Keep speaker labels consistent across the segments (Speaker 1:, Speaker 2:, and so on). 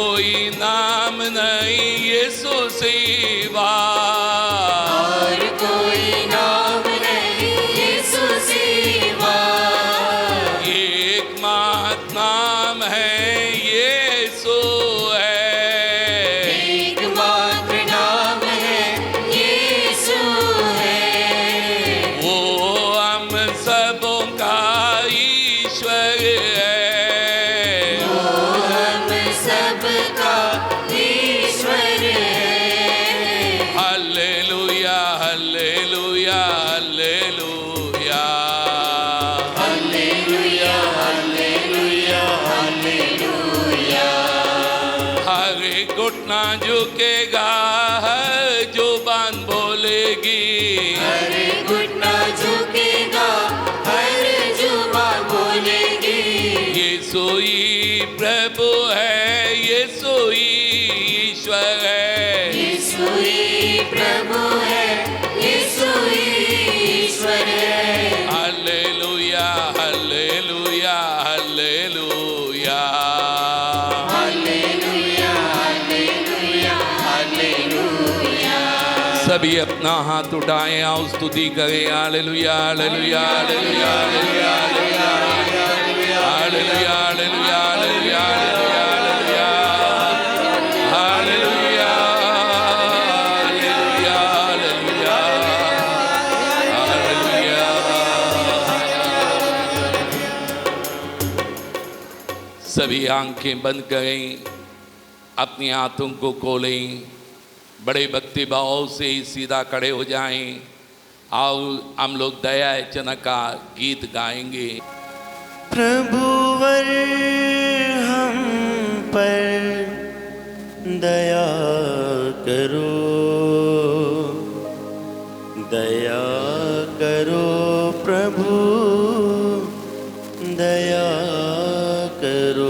Speaker 1: कोई नाम नहीं यीशु सिवा,
Speaker 2: और कोई नाम नहीं यीशु सिवा,
Speaker 1: एकमात्र नाम है यीशु है,
Speaker 2: एकमात्र नाम है यीशु है,
Speaker 1: वो हम सबों का ईश्वर है,
Speaker 2: वो हम सबका ईश्वर है।
Speaker 1: Hallelujah hallelujah hallelujah,
Speaker 2: hallelujah hallelujah hallelujah,
Speaker 1: हर घुटना झुकेगा, हर जुबान बोलेगी,
Speaker 2: हर घुटना झुकेगा, हर जुबान बोलेगी,
Speaker 1: यीशु ही प्रभु है, यीशु ही ईश्वर है,
Speaker 2: यीशु ही प्रभु है, यीशु ही ईश्वर है।
Speaker 1: Hallelujah hallelujah hallelujah.
Speaker 2: Hallelujah hallelujah hallelujah,
Speaker 1: सभी अपना हाथ उठाएं और स्तुति करें। Hallelujah hallelujah hallelujah hallelujah hallelujah hallelujah hallelujah hallelujah hallelujah hallelujah hallelujah hallelujah. सभी आंखें बंद करें, अपनी हाथों को खोलें, बड़े भक्ति भाव से सीधा खड़े हो जाएं और हम लोग दया याचना का गीत गाएंगे।
Speaker 3: प्रभुवर हम पर दया करो, दया करो प्रभु, दया करो।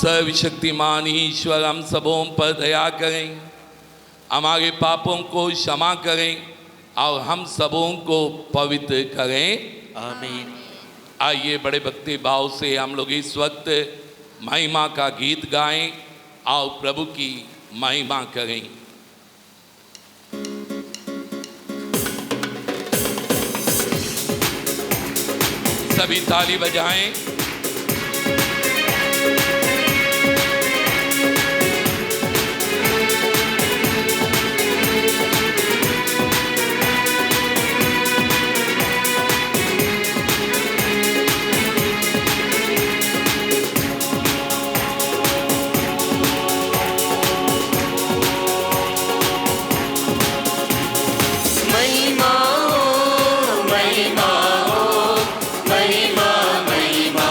Speaker 1: सर्वशक्तिमान ईश्वर हम सबों पर दया करें, हमारे पापों को क्षमा करें और हम सबों को पवित्र करें।
Speaker 3: आमीन।
Speaker 1: आइए बड़े भक्ति भाव से हम लोग इस वक्त महिमा का गीत गाएं और प्रभु की महिमा करें। सभी ताली बजाएं।
Speaker 2: महिमा हो, महिमा हो, महिमा महिमा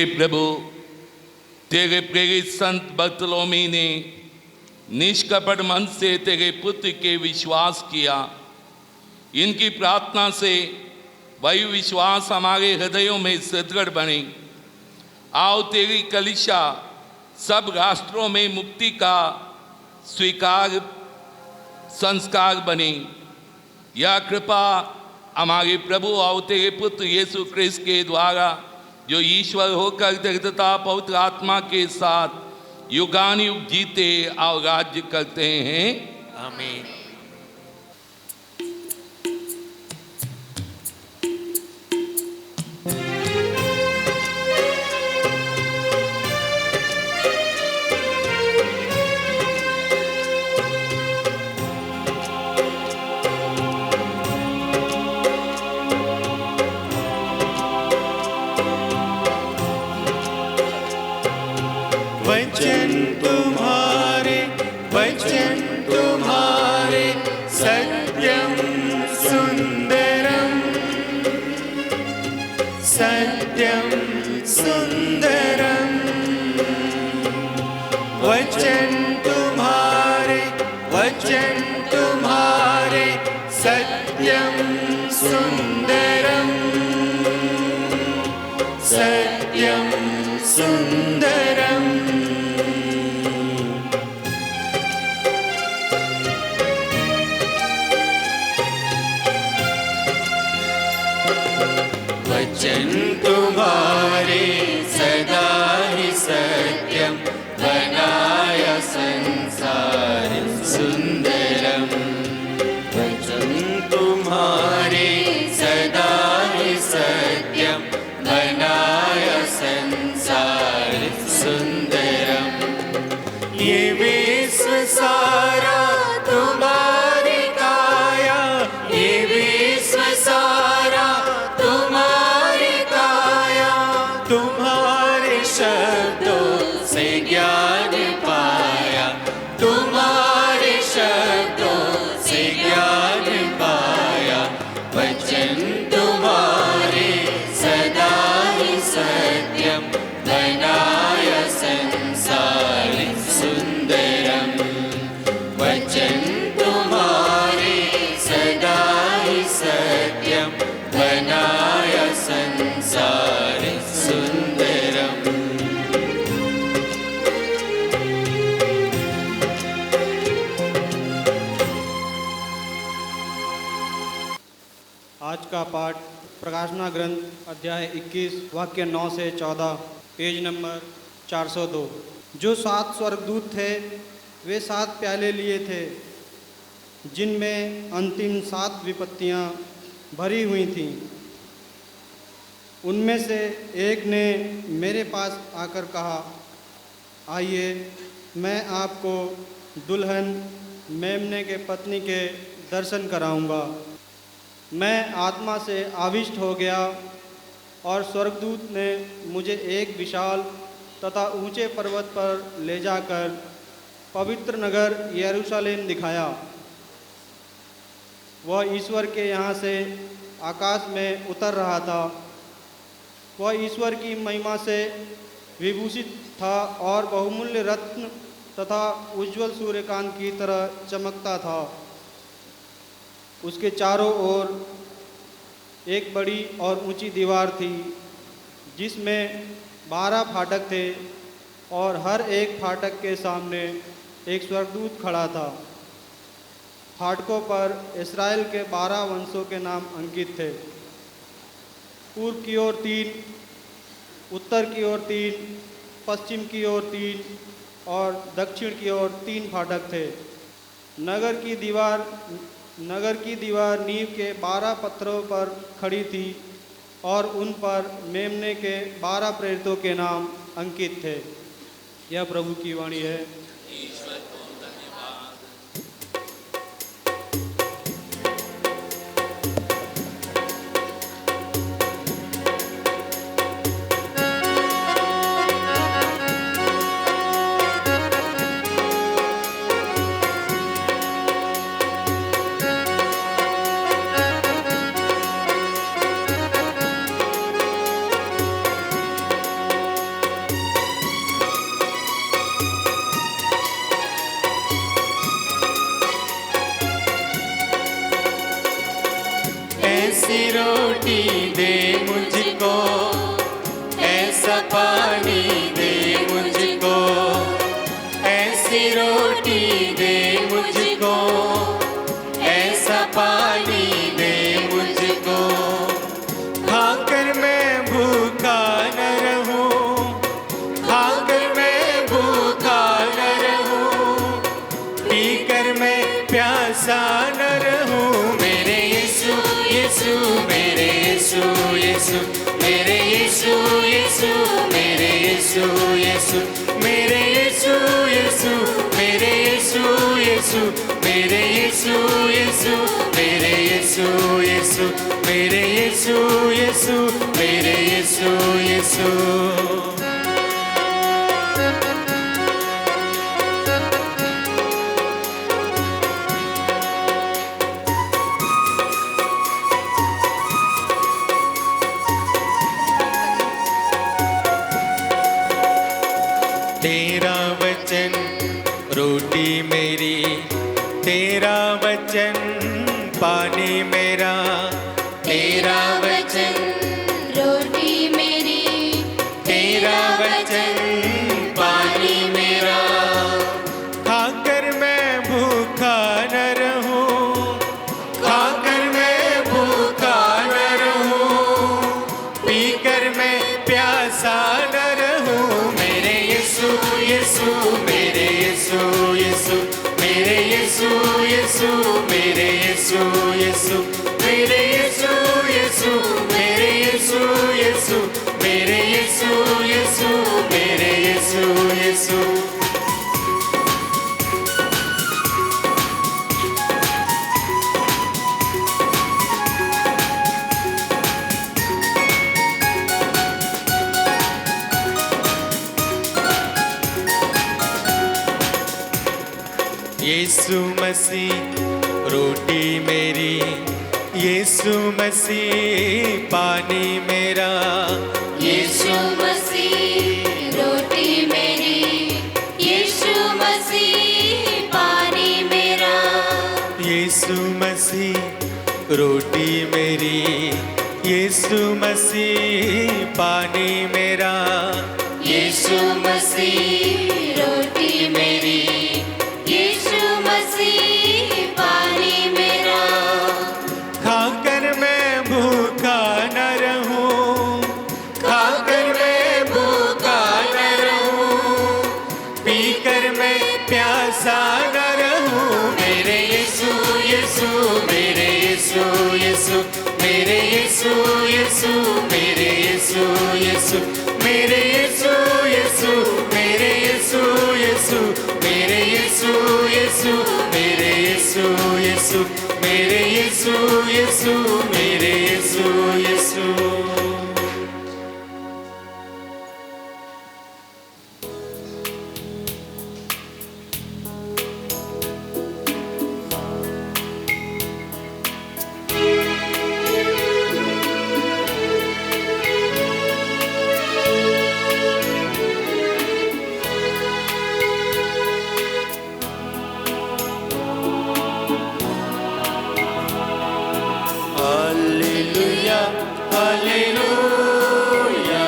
Speaker 1: प्रभु, तेरे प्रेरित संत बर्तलोमी ने निष्कपट मन से तेरे पुत्र के विश्वास किया। इनकी प्रार्थना से वही विश्वास हमारे हृदयों में सुदृढ़ बने। आओ तेरी कलीसिया सब राष्ट्रों में मुक्ति का स्वीकार संस्कार बने। यह कृपा हमारे प्रभु और तेरे पुत्र यीशु क्रिस्त के द्वारा, जो ईश्वर होकर दृढ़ता पवित्र आत्मा के साथ युगानुयुग जीते और राज्य करते हैं।
Speaker 2: आमीन।
Speaker 3: वचन तुम्हारे सत्यम सुंदरम, सत्यम सुंदरम। वचन तुम्हारे सत्यम सुंदरम, सत्यम सुंदरम। वचन तुम्हारे सदा ही सत्यम, बनाया संसार सुंदरम। वचन तुम्हारे सदा ही सत्यम, बनाया संसार सुंदरम। ये विश्व सारा तुम्हारी काया, ये विश्व सारा तुम्हारी काया। तुम्हारे शब्दों से ज्ञान पाया, तुम्हारे शब्दों से ज्ञान पाया। वचन तुम्हारे सदा ही सत्यम, बनाया संसार सुंदरम। वचन तुम्हारे सदा ही सत्यम, बनाया संसार सुंदरम।
Speaker 4: आज का पाठ प्रकाशना ग्रंथ अध्याय 21 वाक्य 9 से 14, पेज नंबर 402। जो 7 स्वर्गदूत थे वे 7 प्याले लिए थे, जिनमें अंतिम 7 विपत्तियां भरी हुई थीं। उनमें से एक ने मेरे पास आकर कहा, आइए मैं आपको दुल्हन मेमने के पत्नी के दर्शन कराऊंगा। मैं आत्मा से आविष्ट हो गया और स्वर्गदूत ने मुझे एक विशाल तथा ऊंचे पर्वत पर ले जाकर पवित्र नगर यरूशलेम दिखाया। वह ईश्वर के यहाँ से आकाश में उतर रहा था। वह ईश्वर की महिमा से विभूषित था और बहुमूल्य रत्न तथा उज्ज्वल सूर्यकांत की तरह चमकता था। उसके चारों ओर एक बड़ी और ऊंची दीवार थी, जिसमें 12 फाटक थे और हर एक फाटक के सामने एक स्वर्गदूत खड़ा था। फाटकों पर इस्राएल के 12 वंशों के नाम अंकित थे। पूर्व की ओर 3, उत्तर की ओर 3, पश्चिम की ओर 3 और दक्षिण की ओर 3 फाटक थे। नगर की दीवार नींव के 12 पत्थरों पर खड़ी थी और उन पर मेमने के 12 प्रेरितों के नाम अंकित थे। यह प्रभु की वाणी है।
Speaker 3: ऐसी रोटी दे मुझको, ऐसा पानी दे मुझको, खाकर मैं भूखा न रहूं, खाकर मैं भूखा न रहूं, पीकर मैं प्यासा न रहूं। मेरे यीशु यीशु मेरे यीशु यीशु मेरे यीशु यीशु मेरे यीशु यीशु मेरे यीशु यीशु मेरे यीशु यीशु मेरे यीशु यीशु मेरे यीशु यीशु मेरे यीशु यीशु मेरे यीशु यीशु। तेरा वचन रोटी मेरी, तेरा वचन पानी मेरा, तेरा वचन
Speaker 2: रोटी मेरी,
Speaker 3: तेरा वचन पानी मेरा, खाकर मैं भूखा न रहूं, खाकर मैं भूखा न रहूं, पीकर मैं प्यासा न रहूं। मेरे यीशु यीशु मेरे यीशु यीशु मेरे यीशु यीशु मेरे यीशु यीशु मेरे यीशु यीशु मेरे यीशु यीशु मेरे यीशु यीशु मेरे यीशु यीशु। यीशु मसीह रोटी मेरी, यीशु मसीह पानी मेरा,
Speaker 2: यीशु मसीह रोटी मेरी, यीशु मसीह पानी मेरा,
Speaker 3: यीशु मसीह रोटी मेरी, यीशु मसीह पानी मेरा,
Speaker 2: यीशु मसीह रोटी मेरी, यीशु मसीह पानी मेरा,
Speaker 3: खाकर मैं भूखा न रहूं, खाकर मैं भूखा न रहूं, पीकर मैं प्यासा न रहूं। मेरे यीशु यीशु मेरे यीशु यीशु मेरे यीशु यीशु मेरे यीशु यीशु मेरे यीशु यीशु मेरे यीशु यीशु मेरे यीशु यीशु मेरे यीशु यीशु मेरे यीशु यीशु मेरे Yeshu Yeshu. Hallelujah hallelujah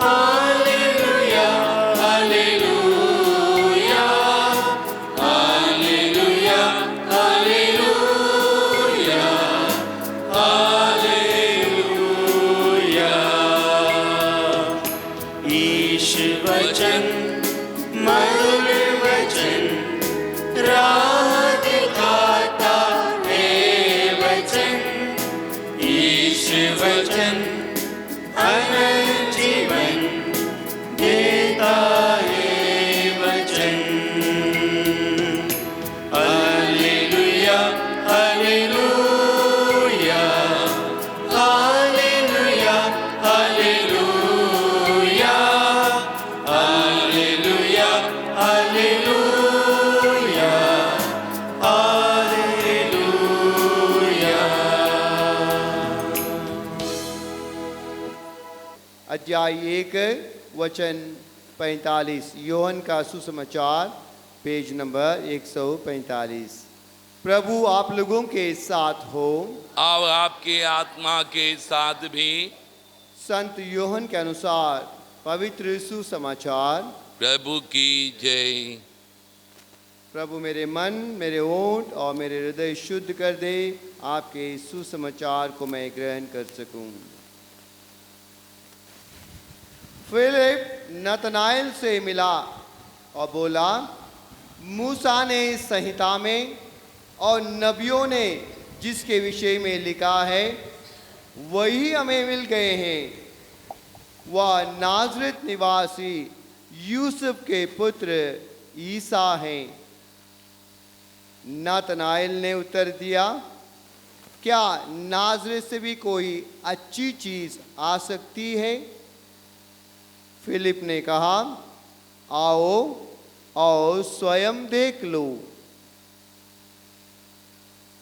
Speaker 3: hallelujah hallelujah hallelujah hallelujah hallelujah. ईश वचन मधुर वचन राह दिखाता है वचन, ईश वचन अनंत जीवन देता है वचन। Hallelujah hallelujah hallelujah hallelujah hallelujah hallelujah hallelujah.
Speaker 5: अध्याय 1 वचन 45 योहन का सुसमाचार पेज नंबर 145। प्रभु आप लोगों के साथ हो
Speaker 1: और आपके आत्मा के साथ भी।
Speaker 5: संत योहन के अनुसार पवित्र सुसमाचार।
Speaker 1: प्रभु की जय।
Speaker 5: प्रभु मेरे मन, मेरे ओंठ और मेरे हृदय शुद्ध कर दे, आपके सुसमाचार को मैं ग्रहण कर सकूं। फिलिप नतनाएल से मिला और बोला, मूसा ने संहिता में और नबियों ने जिसके विषय में लिखा है वही हमें मिल गए हैं। वह नाजरत निवासी यूसुफ के पुत्र ईसा हैं। नतनाएल ने उत्तर दिया, क्या नाजरत से भी कोई अच्छी चीज आ सकती है? फिलिप ने कहा, आओ और स्वयं देख लो।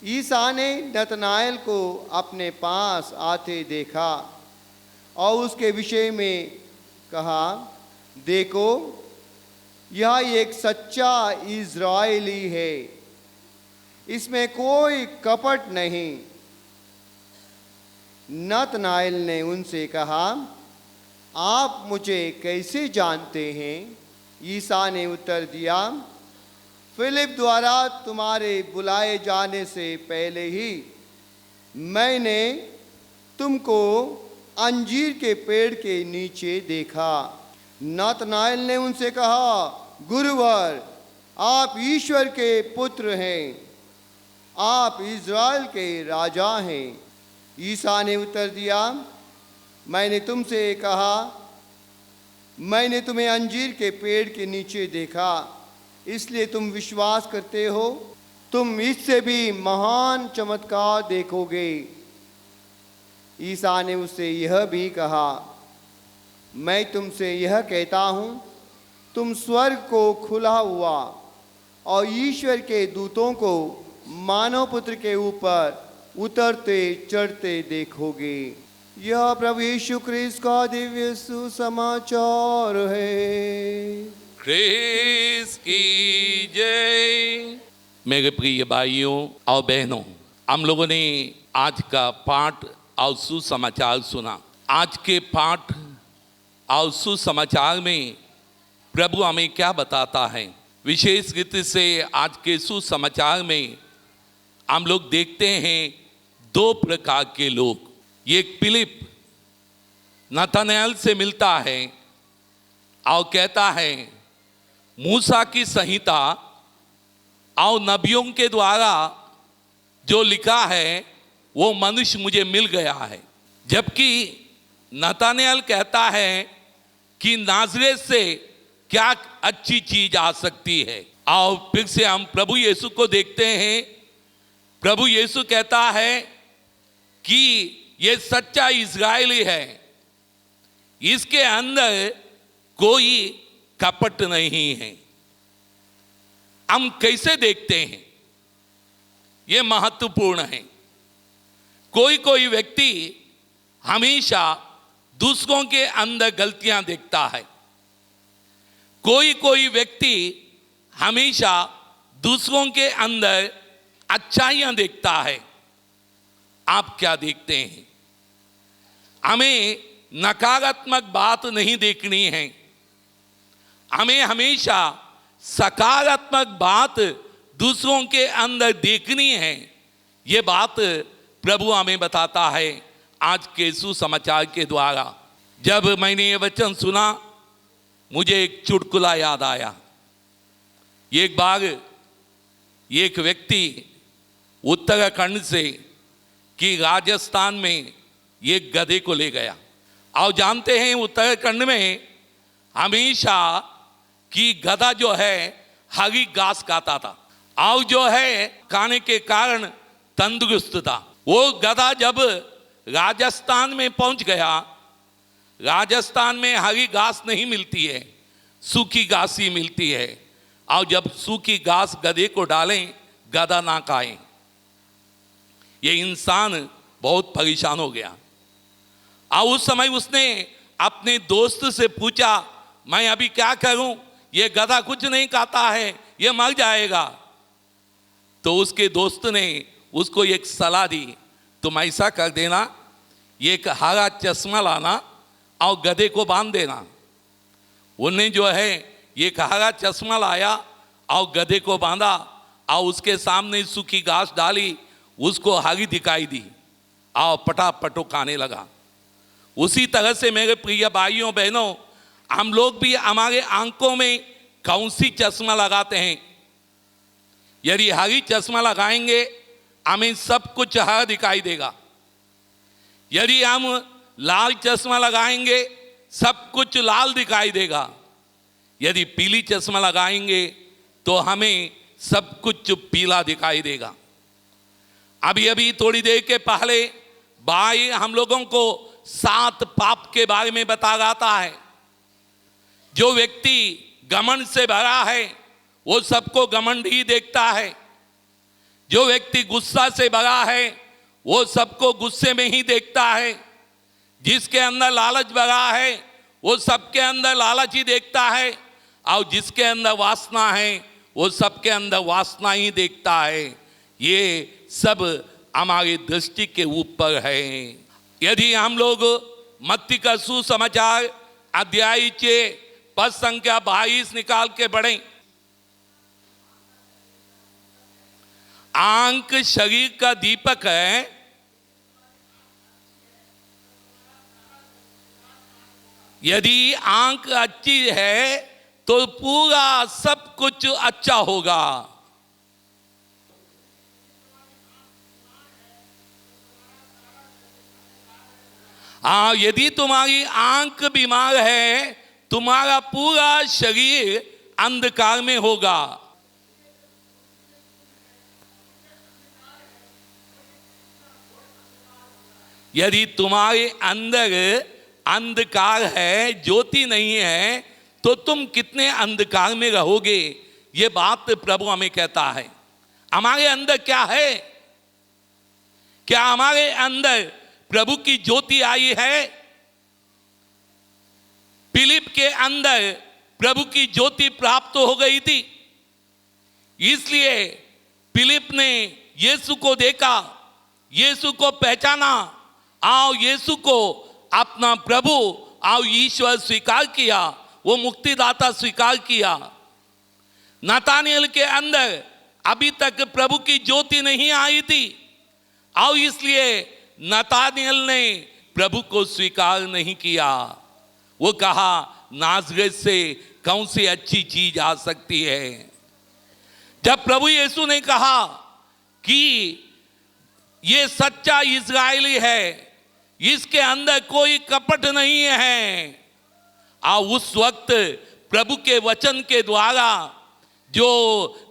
Speaker 5: ईसा ने नतनाएल को अपने पास आते देखा और उसके विषय में कहा, देखो यह एक सच्चा इज़राइली है, इसमें कोई कपट नहीं। नतनाएल ने उनसे कहा, आप मुझे कैसे जानते हैं? ईसा ने उत्तर दिया, फिलिप द्वारा तुम्हारे बुलाए जाने से पहले ही मैंने तुमको अंजीर के पेड़ के नीचे देखा। नतनाएल ने उनसे कहा, गुरुवर, आप ईश्वर के पुत्र हैं, आप इज़राइल के राजा हैं। ईसा ने उत्तर दिया, मैंने तुमसे कहा, मैंने तुम्हें अंजीर के पेड़ के नीचे देखा, इसलिए तुम विश्वास करते हो। तुम इससे भी महान चमत्कार देखोगे। ईसा ने उससे यह भी कहा, मैं तुमसे यह कहता हूँ, तुम स्वर्ग को खुला हुआ और ईश्वर के दूतों को मानव पुत्र के ऊपर उतरते चढ़ते देखोगे। यह प्रभु यीशु ख्रीस्त का दिव्य सुसमाचार है।
Speaker 1: ख्रीस्त की जय। मेरे प्रिय भाइयों और बहनों, हम लोगों ने आज का पाठ और सुसमाचार सुना। आज के पाठ और सुसमाचार में प्रभु हमें क्या बताता है? विशेष रीति से आज के सुसमाचार में हम लोग देखते हैं दो प्रकार के लोग। एक फिलिप नतनाएल से मिलता है और कहता है, मूसा की संहिता और नबियों के द्वारा जो लिखा है वो मनुष्य मुझे मिल गया है। जबकि नतनाएल कहता है कि नाजरेत से क्या अच्छी चीज आ सकती है। और फिर से हम प्रभु यीशु को देखते हैं। प्रभु यीशु कहता है कि ये सच्चा इज़राइली है, इसके अंदर कोई कपट नहीं है। हम कैसे देखते हैं? ये महत्वपूर्ण है। कोई कोई व्यक्ति हमेशा दूसरों के अंदर गलतियां देखता है। कोई कोई व्यक्ति हमेशा दूसरों के अंदर अच्छाइयां देखता है। आप क्या देखते हैं? हमें नकारात्मक बात नहीं देखनी है, हमें हमेशा सकारात्मक बात दूसरों के अंदर देखनी है। ये बात प्रभु हमें बताता है आज के सुसमाचार के द्वारा। जब मैंने ये वचन सुना, मुझे एक चुटकुला याद आया। एक बार एक व्यक्ति उत्तराखंड से कि राजस्थान में एक गधे को ले गया। और जानते हैं उत्तराखंड में हमेशा कि गधा जो है हरी घास खाता था और जो है खाने के कारण तंदुरुस्त था। वो गधा जब राजस्थान में पहुंच गया, राजस्थान में हरी घास नहीं मिलती है, सूखी घास ही मिलती है। और जब सूखी घास गधे को डालें, गधा ना खाए। ये इंसान बहुत परेशान हो गया। और उस समय उसने अपने दोस्त से पूछा, मैं अभी क्या करूं? ये गधा कुछ नहीं खाता है, ये मर जाएगा। तो उसके दोस्त ने उसको एक सलाह दी, तुम ऐसा कर देना, एक हरा चश्मा लाना और गधे को बांध देना। उन्हें जो है एक हरा चश्मा लाया और गधे को बांधा और उसके सामने सूखी घास डाली, उसको हरी दिखाई दी और पटापटो खाने लगा। उसी तरह से मेरे प्रिय भाइयों बहनों, हम लोग भी हमारे आंखों में कौन सी चश्मा लगाते हैं? यदि हरी चश्मा लगाएंगे हमें सब कुछ हरा दिखाई देगा। यदि हम लाल चश्मा लगाएंगे सब कुछ लाल दिखाई देगा। यदि पीली चश्मा लगाएंगे तो हमें सब कुछ पीला दिखाई देगा। अभी अभी थोड़ी देर के पहले भाई हम लोगों को 7 पाप के बारे में बता रहा है। जो व्यक्ति घमंड से भरा है वो सबको घमंड ही देखता है। जो व्यक्ति गुस्सा से भरा है वो सबको गुस्से में ही देखता है। जिसके अंदर लालच भरा है वो सबके अंदर लालच ही देखता है। और जिसके अंदर वासना है वो सबके अंदर वासना ही देखता है। ये सब हमारी दृष्टि के ऊपर है। यदि हम लोग मत्ती का सुसमाचार अध्याय 6 पद संख्या 22 निकाल के पढ़ें। आंख शरीर का दीपक है। यदि आंख अच्छी है तो पूरा सब कुछ अच्छा होगा। हाँ, यदि तुम्हारी आंख बीमार है तुम्हारा पूरा शरीर अंधकार में होगा। यदि तुम्हारे अंदर अंधकार है, ज्योति नहीं है, तो तुम कितने अंधकार में रहोगे। ये बात प्रभु हमें कहता है। हमारे अंदर क्या है? क्या हमारे अंदर प्रभु की ज्योति आई है? फिलिप के अंदर प्रभु की ज्योति प्राप्त हो गई थी, इसलिए फिलिप ने यीशु को देखा, यीशु को पहचाना और यीशु को अपना प्रभु और ईश्वर स्वीकार किया, वो मुक्तिदाता स्वीकार किया। नतानिएल के अंदर अभी तक प्रभु की ज्योति नहीं आई थी और इसलिए नतानिएल ने प्रभु को स्वीकार नहीं किया। वो कहा नाज़रेत से कौन सी अच्छी चीज आ सकती है। जब प्रभु यीशु ने कहा कि ये सच्चा इस्राएली है, इसके अंदर कोई कपट नहीं है, और उस वक्त प्रभु के वचन के द्वारा जो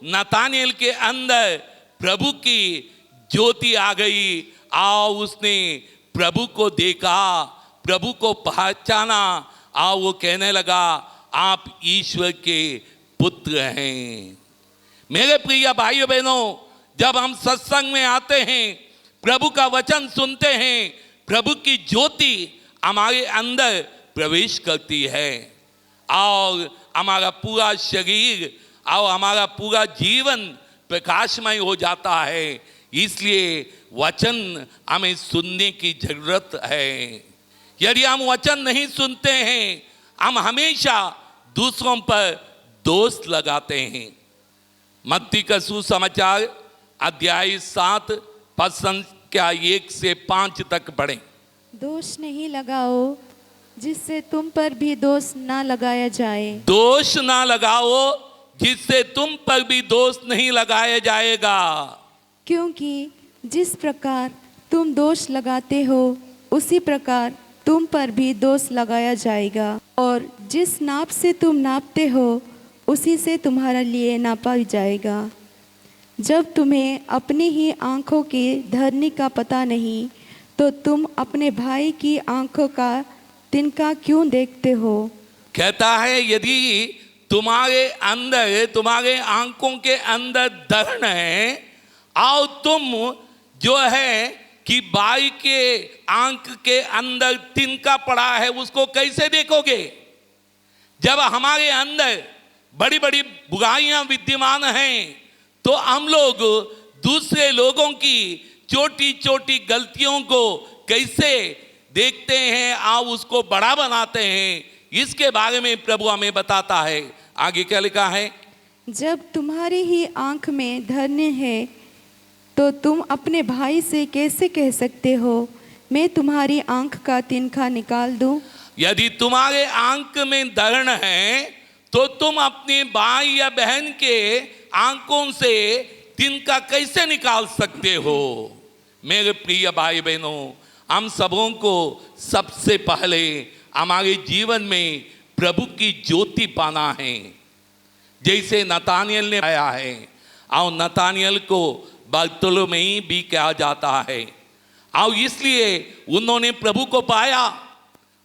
Speaker 1: नतानिएल के अंदर प्रभु की ज्योति आ गई और उसने प्रभु को देखा, प्रभु को पहचाना और वो कहने लगा आप ईश्वर के पुत्र हैं। मेरे प्रिय भाइयों बहनों, जब हम सत्संग में आते हैं, प्रभु का वचन सुनते हैं, प्रभु की ज्योति हमारे अंदर प्रवेश करती है और हमारा पूरा शरीर और हमारा पूरा जीवन प्रकाशमय हो जाता है। इसलिए वचन हमें सुनने की जरूरत है। यदि हम वचन नहीं सुनते हैं, हम हमेशा दूसरों पर दोष लगाते हैं। मत्ती का सुसमाचार अध्याय 7 पद संख्या 1 से 5 तक पढ़ें।
Speaker 6: दोष नहीं लगाओ जिससे तुम पर भी दोष ना लगाया जाए।
Speaker 1: दोष ना लगाओ जिससे तुम पर भी दोष नहीं लगाया जाएगा।
Speaker 6: क्योंकि जिस प्रकार तुम दोष लगाते हो उसी प्रकार तुम पर भी दोष लगाया जाएगा, और जिस नाप से तुम नापते हो उसी से तुम्हारा लिए नापा जाएगा। जब तुम्हें अपनी ही आँखों की धरनी का पता नहीं तो तुम अपने भाई की आँखों का तिनका क्यों देखते हो।
Speaker 1: कहता है यदि तुम्हारे अंदर, तुम्हारे आंखों के अंदर दहन है और तुम जो है कि भाई के आंख के अंदर तिनका पड़ा है, उसको कैसे देखोगे। जब हमारे अंदर बड़ी बड़ी बुराइयां विद्यमान हैं तो हम लोग दूसरे लोगों की छोटी छोटी गलतियों को कैसे देखते हैं और उसको बड़ा बनाते हैं। इसके बारे में प्रभु हमें बताता है। आगे क्या लिखा है?
Speaker 6: जब तुम्हारी ही आँख में धर्म है तो तुम अपने भाई से कैसे कह सकते हो मैं तुम्हारी आँख का तिनका निकाल दूं?
Speaker 1: यदि तुम्हारे आंख में दर्द है तो तुम अपने भाई या बहन के आंखों से तिनका कैसे निकाल सकते हो? मेरे प्रिय भाई बहनों, हम सबों को सबसे पहले हमारे जीवन में प्रभु की ज्योति पाना है, जैसे नतानियल ने पाया है। और नतानियल को बर्तुलमै भी कहा जाता है। और इसलिए उन्होंने प्रभु को पाया,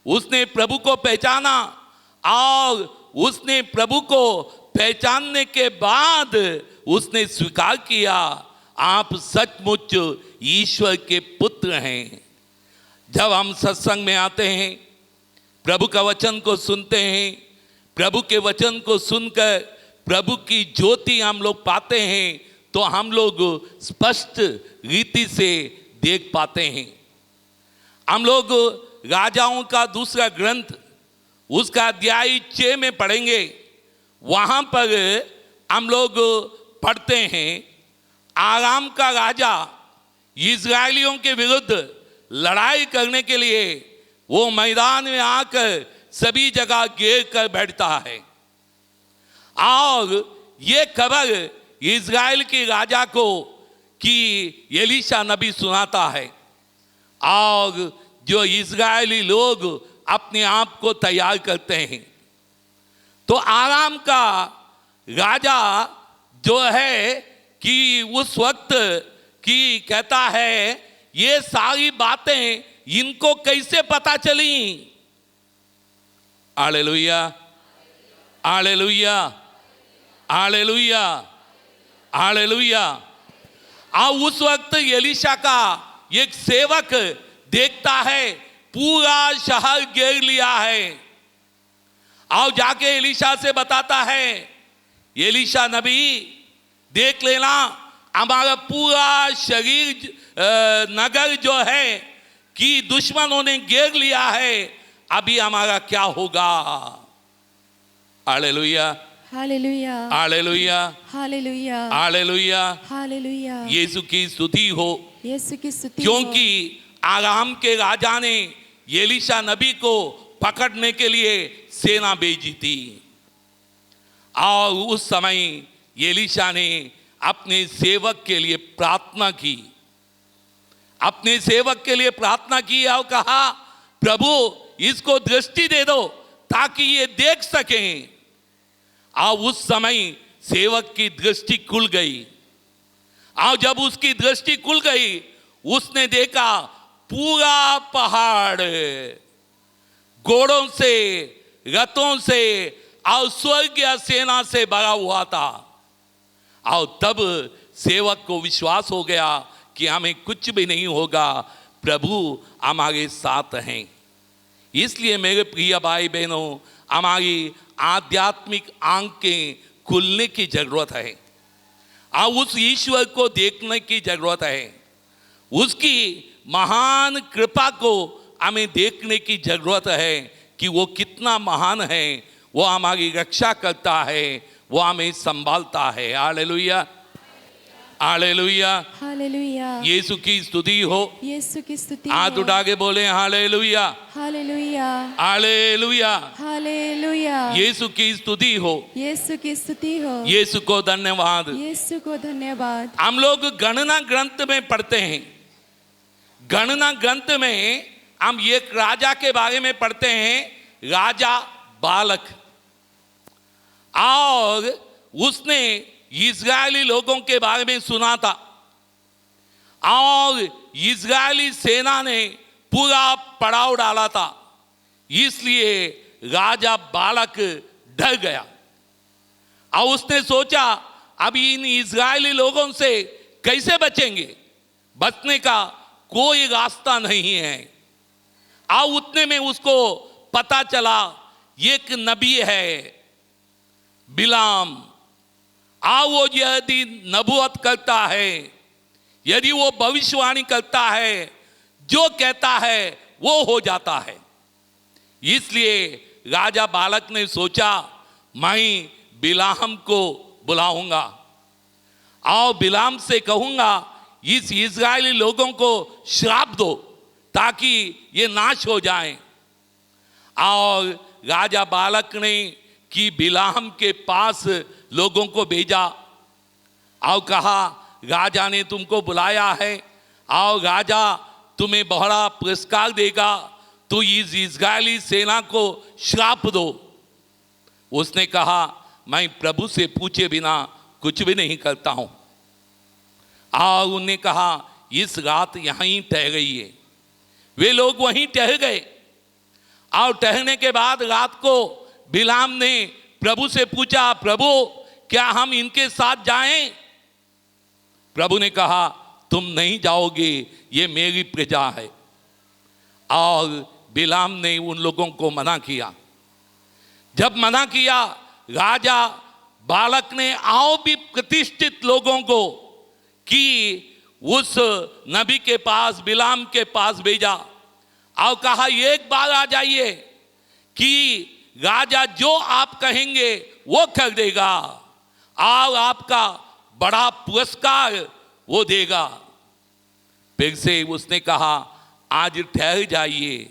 Speaker 1: उसने प्रभु को पहचाना, और उसने प्रभु को पहचानने के बाद उसने स्वीकार किया, आप सचमुच ईश्वर के पुत्र हैं। जब हम सत्संग में आते हैं, प्रभु का वचन को सुनते हैं, प्रभु के वचन को सुनकर प्रभु की ज्योति हम लोग पाते हैं, तो हम लोग स्पष्ट रीति से देख पाते हैं। हम लोग राजाओं का दूसरा ग्रंथ उसका अध्याय 6 में पढ़ेंगे। वहाँ पर हम लोग पढ़ते हैं, आराम का राजा इजरायलियों के विरुद्ध लड़ाई करने के लिए वो मैदान में आकर सभी जगह घेर कर बैठता है। और ये खबर इजराइल के राजा को कि एलीशा नबी सुनाता है, और जो इजरायली लोग अपने आप को तैयार करते हैं। तो आराम का राजा जो है कि उस वक्त कि कहता है, ये सारी बातें इनको कैसे पता चली? Hallelujah, hallelujah, hallelujah, hallelujah. और उस वक्त एलीशा का एक सेवक देखता है पूरा शहर घेर लिया है, और जाके एलीशा से बताता है, एलीशा नबी देख लेना, हमारा पूरा शरीर नगर जो है कि दुश्मनों ने घेर लिया है, अभी हमारा क्या होगा? Hallelujah,
Speaker 6: hallelujah,
Speaker 1: hallelujah,
Speaker 6: hallelujah,
Speaker 1: hallelujah,
Speaker 6: hallelujah.
Speaker 1: Yeshu की स्तुति हो।
Speaker 6: यीशु की स्तुति हो।
Speaker 1: क्योंकि आराम के राजा ने एलीशा नबी को पकड़ने के लिए सेना भेजी थी, और उस समय एलीशा ने अपने सेवक के लिए प्रार्थना की, अपने सेवक के लिए प्रार्थना की और कहा, प्रभु इसको दृष्टि दे दो ताकि ये देख सकें। और उस समय सेवक की दृष्टि खुल गई, और जब उसकी दृष्टि खुल गई, उसने देखा पूरा पहाड़ घोड़ों से, रथों से और स्वर्गीय सेना से भरा हुआ था। और तब सेवक को विश्वास हो गया कि हमें कुछ भी नहीं होगा, प्रभु हमारे साथ हैं। इसलिए मेरे प्रिय भाई बहनों, हमारी आध्यात्मिक आंखें खुलने की जरूरत है, और उस ईश्वर को देखने की जरूरत है, उसकी महान कृपा को हमें देखने की जरूरत है कि वो कितना महान है, वो हमारी रक्षा करता है, वो हमें संभालता है। Hallelujah, hallelujah,
Speaker 6: hallelujah.
Speaker 1: यीशु की स्तुति हो।
Speaker 6: यीशु की स्तुति
Speaker 1: हाथ
Speaker 6: हो।
Speaker 1: उठा के बोले hallelujah,
Speaker 6: hallelujah,
Speaker 1: hallelujah.
Speaker 6: Hallelujah.
Speaker 1: Yeshu की स्तुति हो,
Speaker 6: यीशु की स्तुति हो।
Speaker 1: यीशु को धन्यवाद।
Speaker 6: यीशु को धन्यवाद।
Speaker 1: हम लोग गणना ग्रंथ में पढ़ते हैं, गणना ग्रंथ में हम एक राजा के बारे में पढ़ते हैं, राजा बालक, और उसने इजरायली लोगों के बारे में सुना था, और इजरायली सेना ने पूरा पड़ाव डाला था, इसलिए राजा बालक डर गया, और उसने सोचा अभी इन इजरायली लोगों से कैसे बचेंगे, बचने का कोई रास्ता नहीं है। और उतने में उसको पता चला एक नबी है बिलाम, वो यदि नबूवत करता है, यदि वो भविष्यवाणी करता है, जो कहता है वो हो जाता है। इसलिए राजा बालक ने सोचा मैं बिलाम को बुलाऊंगा और बिलाम से कहूंगा इस इस्राएली लोगों को श्राप दो ताकि ये नाश हो जाएं। और राजा बालक ने कि बिलाम के पास लोगों को भेजा और कहा राजा ने तुमको बुलाया है और राजा तुम्हें बड़ा पुरस्कार देगा, तो इस इस्राएली सेना को श्राप दो। उसने कहा मैं प्रभु से पूछे बिना कुछ भी नहीं करता हूं। और उन्होंने कहा इस रात यहीं ही ठहरिए। वे लोग वहीं ठहर गए और ठहरने के बाद रात को बिलाम ने प्रभु से पूछा, प्रभु क्या हम इनके साथ जाएं? प्रभु ने कहा तुम नहीं जाओगे, ये मेरी प्रजा है। और बिलाम ने उन लोगों को मना किया। जब मना किया राजा बालक ने आओ भी प्रतिष्ठित लोगों को कि उस नबी के पास बिलाम के पास भेजा और कहा एक बार आ जाइए कि राजा जो आप कहेंगे वो कर देगा और आपका बड़ा पुरस्कार वो देगा। फिर से उसने कहा आज ठहर जाइए,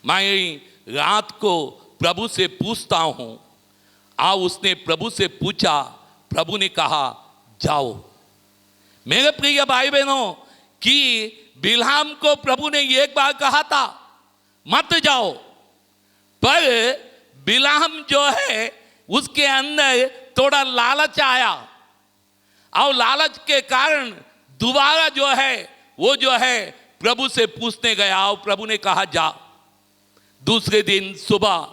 Speaker 1: मैं रात को प्रभु से पूछता हूं। और उसने प्रभु से पूछा, प्रभु ने कहा जाओ। मेरे प्रिय भाई बहनों कि बिलाम को प्रभु ने एक बार कहा था मत जाओ, पर बिलाम जो है उसके अंदर थोड़ा लालच आया और लालच के कारण दोबारा जो है वो जो है प्रभु से पूछने गया और प्रभु ने कहा जा। दूसरे दिन सुबह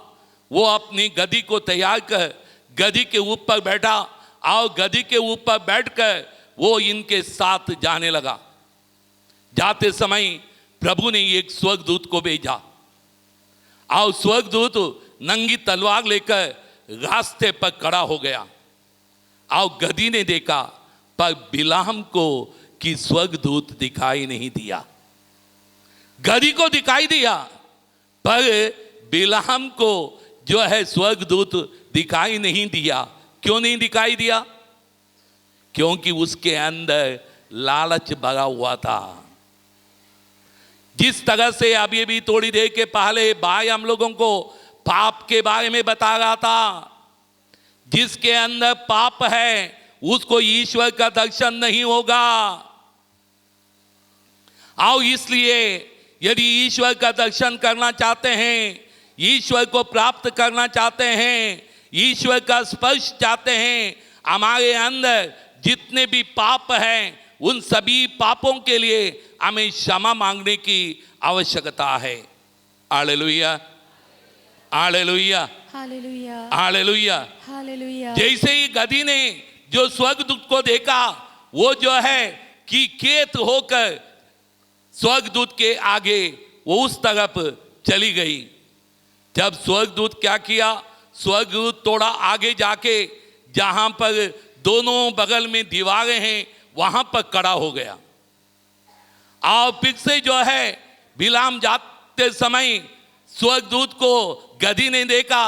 Speaker 1: वो अपनी गदी को तैयार कर गदी के ऊपर बैठा और गदी के ऊपर बैठकर वो इनके साथ जाने लगा। जाते समय प्रभु ने एक स्वर्गदूत को भेजा और स्वर्गदूत नंगी तलवार लेकर रास्ते पर खड़ा हो गया और गदी ने देखा पर बिलाम को कि स्वर्गदूत दिखाई नहीं दिया। गदी को दिखाई दिया पर बिलाम को जो है स्वर्गदूत दिखाई नहीं दिया। क्यों नहीं दिखाई दिया? क्योंकि उसके अंदर लालच भरा हुआ था। जिस तरह से अभी भी थोड़ी देर के पहले भाई हम लोगों को पाप के बारे में बता रहा था, जिसके अंदर पाप है उसको ईश्वर का दर्शन नहीं होगा। आओ इसलिए यदि ईश्वर का दर्शन करना चाहते हैं, ईश्वर को प्राप्त करना चाहते हैं, ईश्वर का स्पर्श चाहते हैं, हमारे अंदर जितने भी पाप हैं उन सभी पापों के लिए हमें क्षमा मांगने की आवश्यकता है। Hallelujah, hallelujah,
Speaker 6: hallelujah,
Speaker 1: hallelujah,
Speaker 6: hallelujah.
Speaker 1: जैसे ही गधी ने जो स्वर्गदूत को देखा वो जो है कि खेत होकर स्वर्गदूत के आगे वो उस तरफ चली गई। जब स्वर्गदूत क्या किया, स्वर्गदूत थोड़ा आगे जाके जहां पर दोनों बगल में दीवारें हैं वहां पर खड़ा हो गया और फिर से जो है बिलाम जाते समय स्वर्गदूत को गधी ने देखा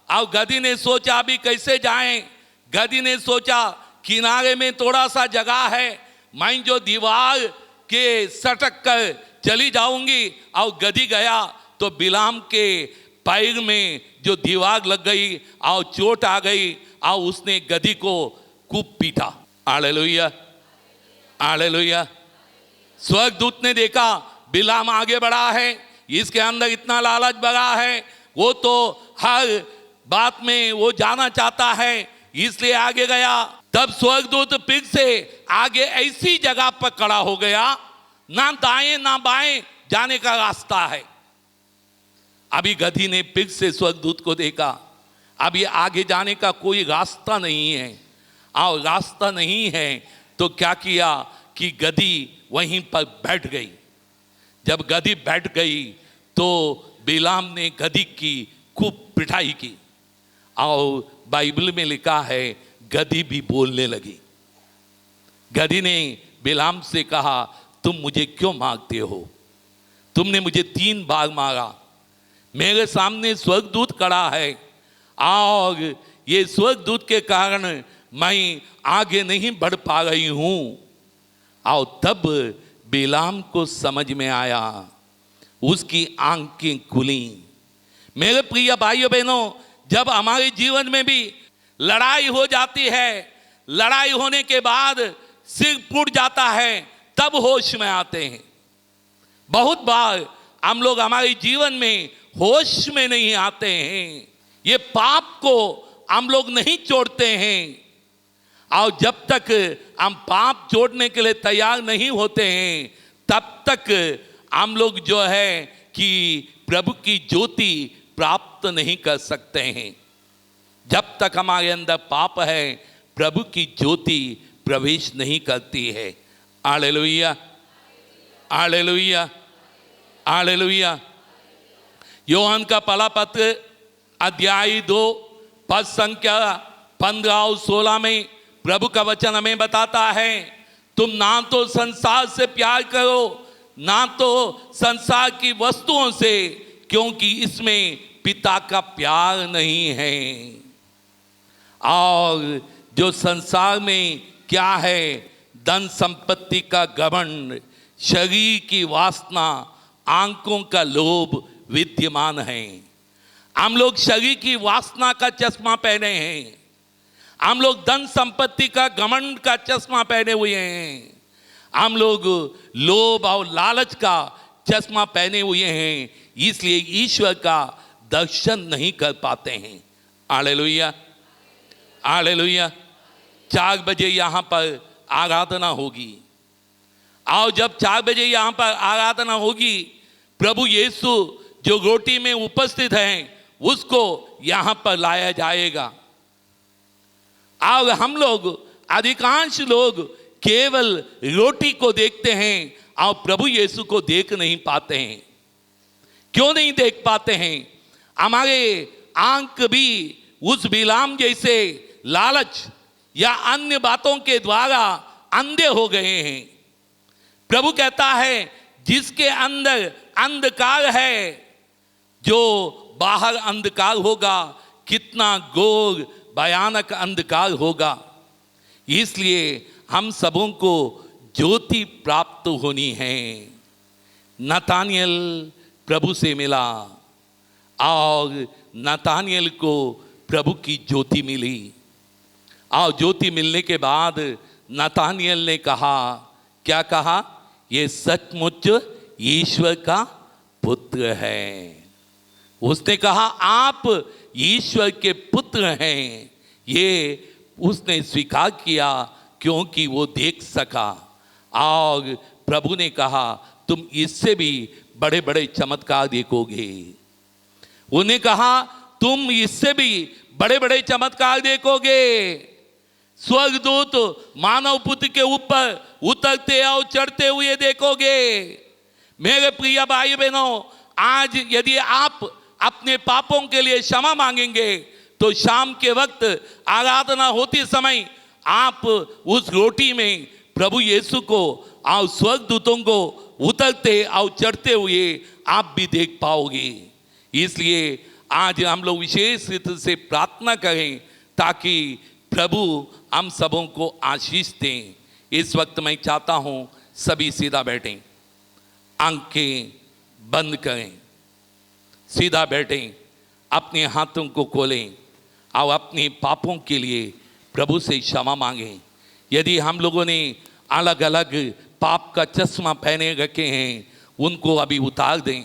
Speaker 1: और गधी ने सोचा अभी कैसे जाएं। गधी ने सोचा किनारे में थोड़ा सा जगह है, मैं जो दीवार के सटक कर चली जाऊंगी। और गधी गया तो बिलाम के पैर में जो दीवार लग गई और चोट आ गई और उसने गधी को खूब पीटा। Hallelujah, hallelujah. स्वर्गदूत ने देखा बिलाम आगे बढ़ा है, इसके अंदर इतना लालच भरा है, वो तो हर बात में वो जाना चाहता है, इसलिए आगे गया। तब स्वर्गदूत फिर से आगे ऐसी जगह पर खड़ा हो गया, ना दाएं ना बाएं जाने का रास्ता है। अभी गधी ने फिर से स्वर्गदूत को देखा, अभी आगे जाने का कोई रास्ता नहीं है। और रास्ता नहीं है तो क्या किया कि गधी वहीं पर बैठ गई। जब गधी बैठ गई तो बिलाम ने गधी की खूब पिटाई की और बाइबल में लिखा है गधी भी बोलने लगी। गधी ने बिलाम से कहा तुम मुझे क्यों मारते हो? तुमने मुझे 3 बार मारा, मेरे सामने स्वर्गदूत खड़ा है और ये स्वर्गदूत के कारण मैं आगे नहीं बढ़ पा रही हूं। और तब बिलाम को समझ में आया, उसकी आंखें खुली। मेरे प्रिय भाइयों बहनों, जब हमारे जीवन में भी लड़ाई हो जाती है, लड़ाई होने के बाद सिर फूट जाता है, तब होश में आते हैं। बहुत बार हम लोग हमारे जीवन में होश में नहीं आते हैं, ये पाप को हम लोग नहीं छोड़ते हैं। और जब तक हम पाप छोड़ने के लिए तैयार नहीं होते हैं, तब तक हम लोग जो है कि प्रभु की ज्योति प्राप्त नहीं कर सकते हैं। जब तक हमारे अंदर पाप है, प्रभु की ज्योति प्रवेश नहीं करती है। Hallelujah, hallelujah, hallelujah. योहन का पहला पत्र अध्याय 2 पद संख्या 15 और 16 में प्रभु का वचन हमें बताता है, तुम ना तो संसार से प्यार करो, ना तो संसार की वस्तुओं से, क्योंकि इसमें पिता का प्यार नहीं है। और जो संसार में क्या है, धन संपत्ति का घमंड, शरीर की वासना, आंखों का लोभ विद्यमान है। हम लोग शरीर की वासना का चश्मा पहने हैं, हम लोग धन संपत्ति का घमंड का चश्मा पहने हुए हैं, हम लोग लोभ और लालच का चश्मा पहने हुए हैं, इसलिए ईश्वर का दर्शन नहीं कर पाते हैं। Hallelujah, hallelujah. 4 बजे यहाँ पर आराधना होगी, और जब 4 बजे यहाँ पर आराधना होगी, प्रभु यीशु जो रोटी में उपस्थित हैं उसको यहाँ पर लाया जाएगा। और हम लोग, अधिकांश लोग केवल रोटी को देखते हैं और प्रभु यीशु को देख नहीं पाते हैं। क्यों नहीं देख पाते हैं? हमारे आंख भी उस बिलाम जैसे लालच या अन्य बातों के द्वारा अंधे हो गए हैं। प्रभु कहता है, जिसके अंदर अंधकार है, जो बाहर अंधकार होगा, कितना घोर भयानक अंधकार होगा। इसलिए हम सबों को ज्योति प्राप्त होनी है। नतानियल प्रभु से मिला और नतानियल को प्रभु की ज्योति मिली। और ज्योति मिलने के बाद नतानियल ने कहा, क्या कहा? ये सचमुच ईश्वर का पुत्र है। उसने कहा, आप ईश्वर के पुत्र हैं। ये उसने स्वीकार किया क्योंकि वो देख सका। और प्रभु ने कहा, तुम इससे भी बड़े बड़े चमत्कार देखोगे। उन्हें कहा, तुम इससे भी बड़े बड़े चमत्कार देखोगे। स्वर्गदूत मानव पुत्र के ऊपर उतरते और चढ़ते हुए देखोगे। मेरे प्रिय भाई बहनों, आज यदि आप अपने पापों के लिए क्षमा मांगेंगे, तो शाम के वक्त आराधना होते समय आप उस रोटी में प्रभु यीशु को और स्वर्गदूतों को उतरते और चढ़ते हुए आप भी देख पाओगे। इसलिए आज हम लोग विशेष रीति से प्रार्थना करें ताकि प्रभु हम सबों को आशीष दें। इस वक्त मैं चाहता हूं सभी सीधा बैठें, आंखें बंद करें, सीधा बैठें, अपने हाथों को खोलें और अपने पापों के लिए प्रभु से क्षमा मांगें। यदि हम लोगों ने अलग अलग पाप का चश्मा पहने रखे हैं, उनको अभी उतार दें,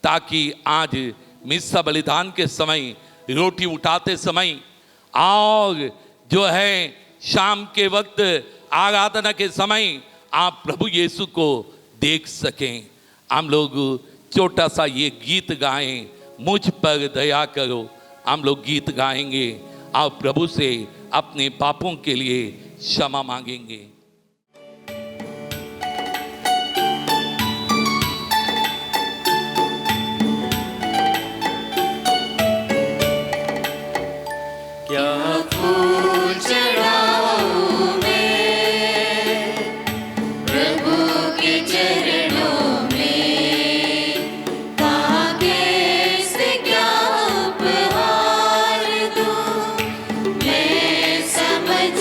Speaker 1: ताकि आज मिस्सा बलिदान के समय, रोटी उठाते समय और जो है शाम के वक्त आराधना के समय आप प्रभु यीशु को देख सकें। हम लोग छोटा सा ये गीत गाएं, मुझ पर दया करो। हम लोग गीत गाएंगे और प्रभु से अपने पापों के लिए क्षमा मांगेंगे।
Speaker 3: क्या फूल चढ़ाऊं मैं
Speaker 2: प्रभु के चरणों में, भाग्य से क्या उपहार दूं, मैं समझ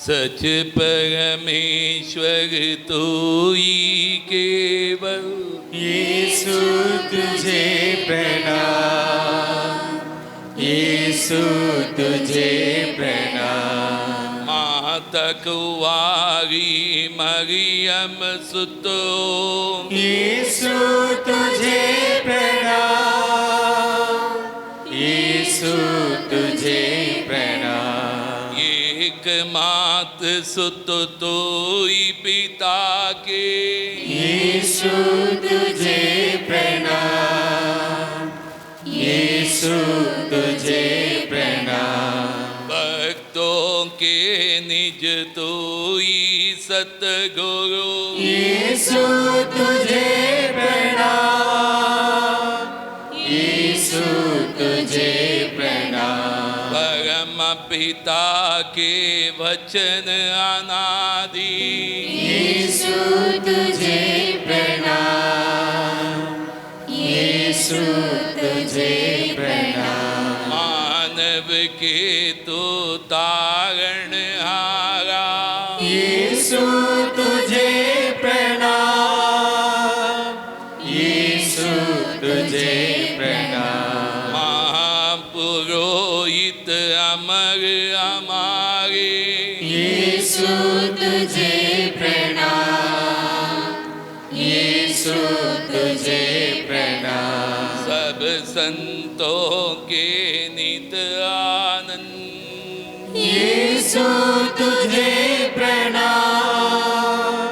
Speaker 1: सच परमेश्वर तू ही केवल।
Speaker 3: यीशु तुझे प्रणाम, यीशु तुझे प्रणाम।
Speaker 1: माता कुंवारी मरियम सुतो,
Speaker 3: यीशु तुझे प्रणाम, यीशु तुझे प्रणाम।
Speaker 1: एकमात सुत तोई पिता के,
Speaker 3: यीशु तुझे प्रणाम, यीशु तुझे प्रणाम।
Speaker 1: भक्तों के निज तोई सतगुरु,
Speaker 3: यीशु तुझे प्रणाम, यीशु तुझे प्रणाम।
Speaker 1: परम पिता के वचन अनादि,
Speaker 3: यीशु तुझे प्रणाम, यीशु तुझे प्रणाम।
Speaker 1: मानव के तो तारणहारा,
Speaker 3: यीशु तुझे प्रणाम, यीशु तुझे प्रणाम।
Speaker 1: महापुरोहित अमर हमारे,
Speaker 3: यीशु तुझे प्रणाम, यीशु तुझे प्रणाम।
Speaker 1: सब संतों के नित आनंद,
Speaker 3: यीशु तुझे प्रणाम,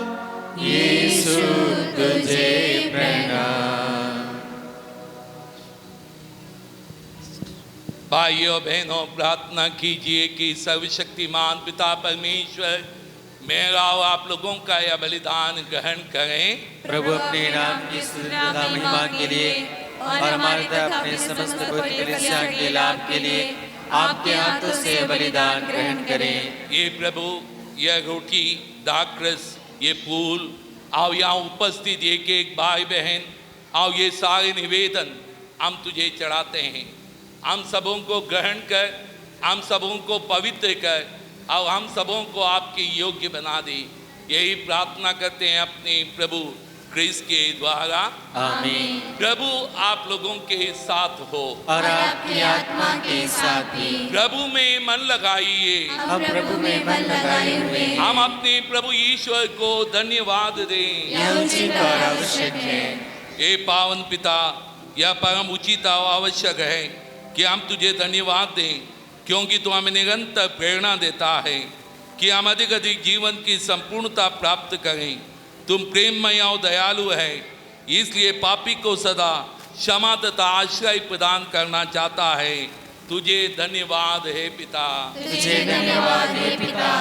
Speaker 3: यीशु तुझे प्रणाम।
Speaker 1: भाइयों बहनों प्रार्थना कीजिए कि सर्वशक्तिमान पिता परमेश्वर मेरा और आप लोगों का यह बलिदान ग्रहण करें।
Speaker 3: प्रभु अपने नाम की स्तुति तथा महिमा के लिए और हमारे तथा अपने समस्त पवित्र कलीसिया के लाभ के लिए आपके हाथों से बलिदान ग्रहण करें।
Speaker 1: ये प्रभु यह रोटी दाखरस ये फूल और यहाँ उपस्थित एक एक भाई बहन और ये सारे निवेदन हम तुझे चढ़ाते हैं। हम सबों को ग्रहण कर, हम सबों को पवित्र कर और हम सबों को आपके योग्य बना दे। यही प्रार्थना करते हैं अपने प्रभु क्रिस्त के द्वारा।
Speaker 3: आमीन।
Speaker 1: प्रभु आप लोगों के साथ हो
Speaker 3: और आपकी आत्मा के साथ भी।
Speaker 1: प्रभु में मन लगाइए।
Speaker 3: हम प्रभु में मन लगाए हुए हैं।
Speaker 1: हम अपने प्रभु ईश्वर को धन्यवाद दें।
Speaker 3: यह उचित और आवश्यक है।
Speaker 1: हे पावन पिता, यह परम उचित और आवश्यक है कि हम तुझे धन्यवाद दें, क्योंकि तू हमें निरंतर प्रेरणा देता है कि हम अधिक अधिक जीवन की संपूर्णता प्राप्त करें। तुम प्रेममय और दयालु है, इसलिए पापी को सदा क्षमा तथा आश्रय प्रदान करना चाहता है। तुझे धन्यवाद है पिता,
Speaker 3: तुझे धन्यवाद है पिता।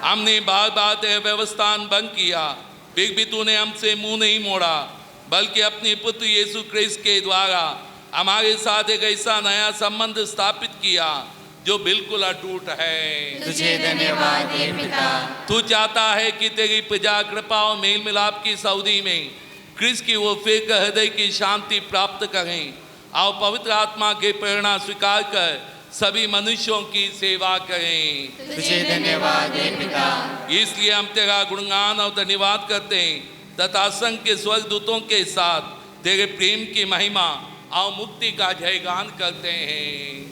Speaker 1: हमने बार बार तेरा व्यवस्थान भंग किया, फिर भी तूने हमसे मुंह नहीं मोड़ा, बल्कि अपने पुत्र यीशु क्रिस्त के द्वारा हमारे साथ एक ऐसा नया संबंध स्थापित किया जो बिल्कुल अटूट है।
Speaker 3: तुझे धन्यवाद है पिता।
Speaker 1: तू चाहता है कि तेरी प्रजा कृपा और मेल मिलाप की सऊदी में क्रिस्त की वो फिक्र हृदय की शांति प्राप्त करें और पवित्र आत्मा की प्रेरणा स्वीकार कर सभी मनुष्यों की सेवा करें।
Speaker 3: तुझे धन्यवाद है पिता।
Speaker 1: इसलिए हम तेरा गुणगान और धन्यवाद करते हैं तथा संघ के स्वर्गदूतों के साथ तेरे प्रेम की महिमा और मुक्ति का जयगान करते हैं।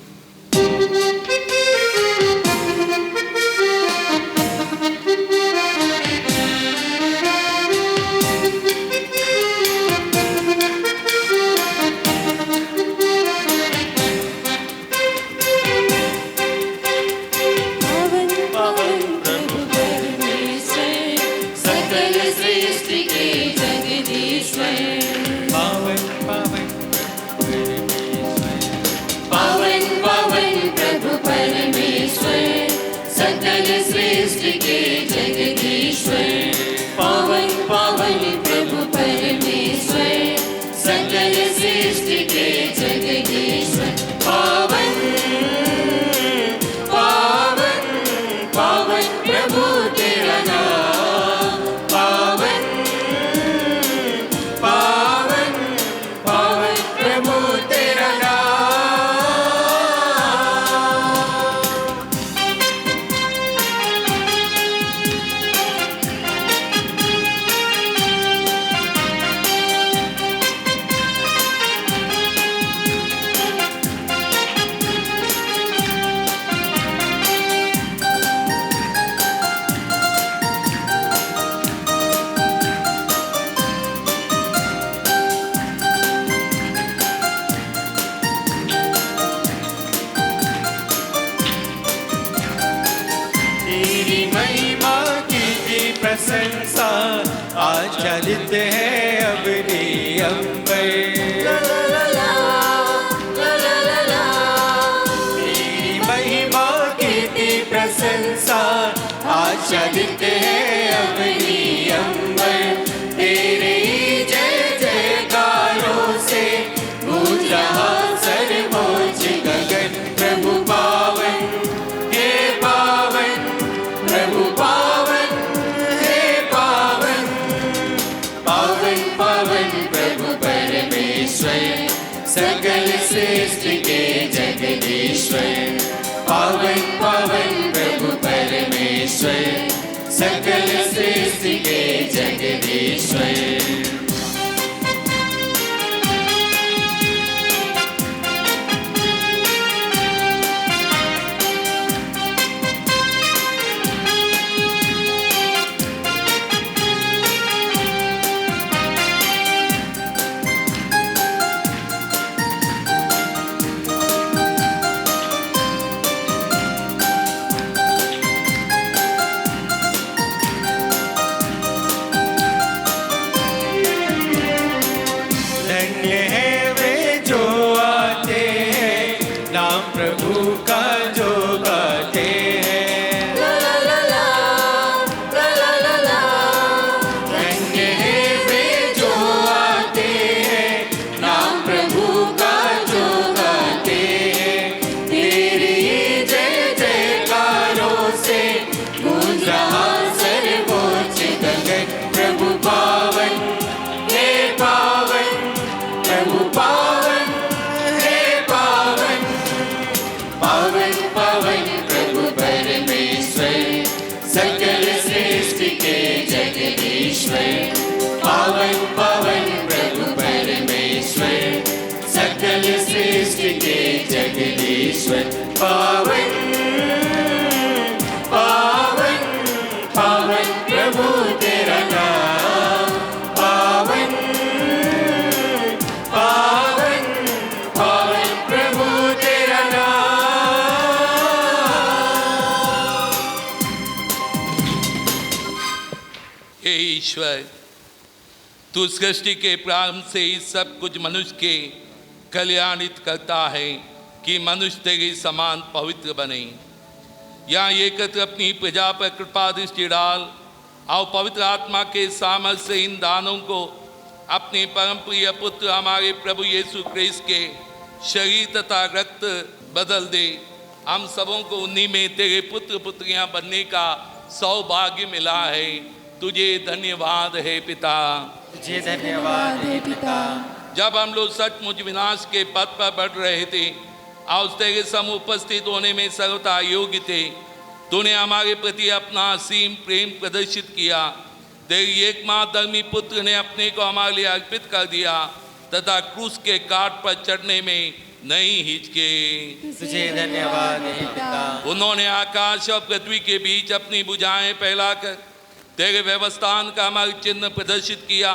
Speaker 2: सृष्टि के जगदीश्वर, पावन पावन प्रभु परमेश्वर, सकल सृष्टि के जगदीश्वर, पावन पावन पावन प्रभु तेरा नाम, पावन पावन पावन प्रभु तेरा नाम।
Speaker 3: प्रशंसा आच्छादित है अवनी अंबर। तेरी महिमा कीर्ति प्रशंसा आच्छादित है अवनी अंबर। तेरे जय जयकारों से गूंज रहा सर्वोच्च गगन। प्रभु पावन हे पावन, प्रभु पावन हे पावन, पावन पावन प्रभु परमेश्वर, सकल सृष्टि के जगदीश्वर। पावन पावन प्रभु परमेश्वर, सकल सृष्टि के जगदीश्वर। पावन पावन प्रभु परमेश्वर, सकल सृष्टि के जगदीश्वर। पावन पावन पावन प्रभु तेरा नाम। पावन पावन पावन प्रभु तेरा नाम।
Speaker 1: हे ईश्वर, तू सृष्टि के प्रारंभ से ही सब कुछ मनुष्य के कल्याणित करता है कि मनुष्य तेरे समान पवित्र बने। यहाँ एकत्र अपनी प्रजा पर कृपा दृष्टि डाल और पवित्र आत्मा के सामर्थ्य से इन दानों को अपने परम प्रिय पुत्र हमारे प्रभु यीशु क्रिस्त के शरीर तथा रक्त बदल दे। हम सबों को उन्हीं में तेरे पुत्र पुत्रियां बनने का सौभाग्य मिला है। तुझे धन्यवाद है पिता,
Speaker 3: तुझे धन्यवाद है पिता।
Speaker 1: जब हम लोग सचमुच विनाश के पथ पर बढ़ रहे थे और तेरे समूह उपस्थित होने में सर्वथा योग्य थे, तूने हमारे प्रति अपना असीम प्रेम प्रदर्शित किया। तेरी एकमात्र पुत्र ने अपने को हमारे लिए अर्पित कर दिया तथा क्रूस के काट पर चढ़ने में नहीं हिचके।
Speaker 3: तुझे धन्यवाद है पिता।
Speaker 1: उन्होंने आकाश और पृथ्वी के बीच अपनी भुजाएं फैलाकर तेरे व्यवस्थान का हमारे चिन्ह प्रदर्शित किया।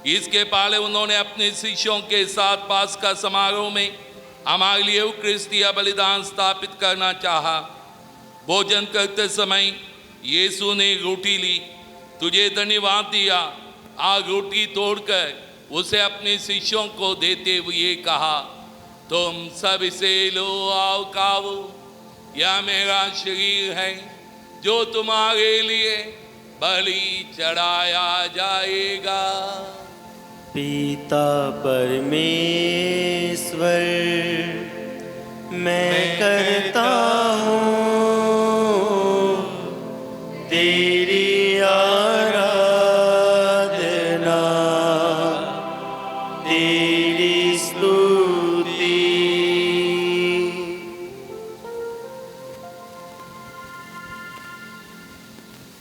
Speaker 1: इसके पहले उन्होंने अपने शिष्यों के साथ पास्का समारोह में हमारे लिए क्रिस्तीय बलिदान स्थापित करना चाहा। भोजन करते समय यीशु ने रोटी ली, तुझे धन्यवाद दिया और रोटी तोड़कर उसे अपने शिष्यों को देते हुए कहा, तुम सब इसे लो आओ खाओ, यह मेरा शरीर है जो तुम्हारे लिए बलि चढ़ाया जाएगा।
Speaker 3: पिता परमेश्वर, मैं करता हूँ तेरी आराधना, तेरी स्तुति।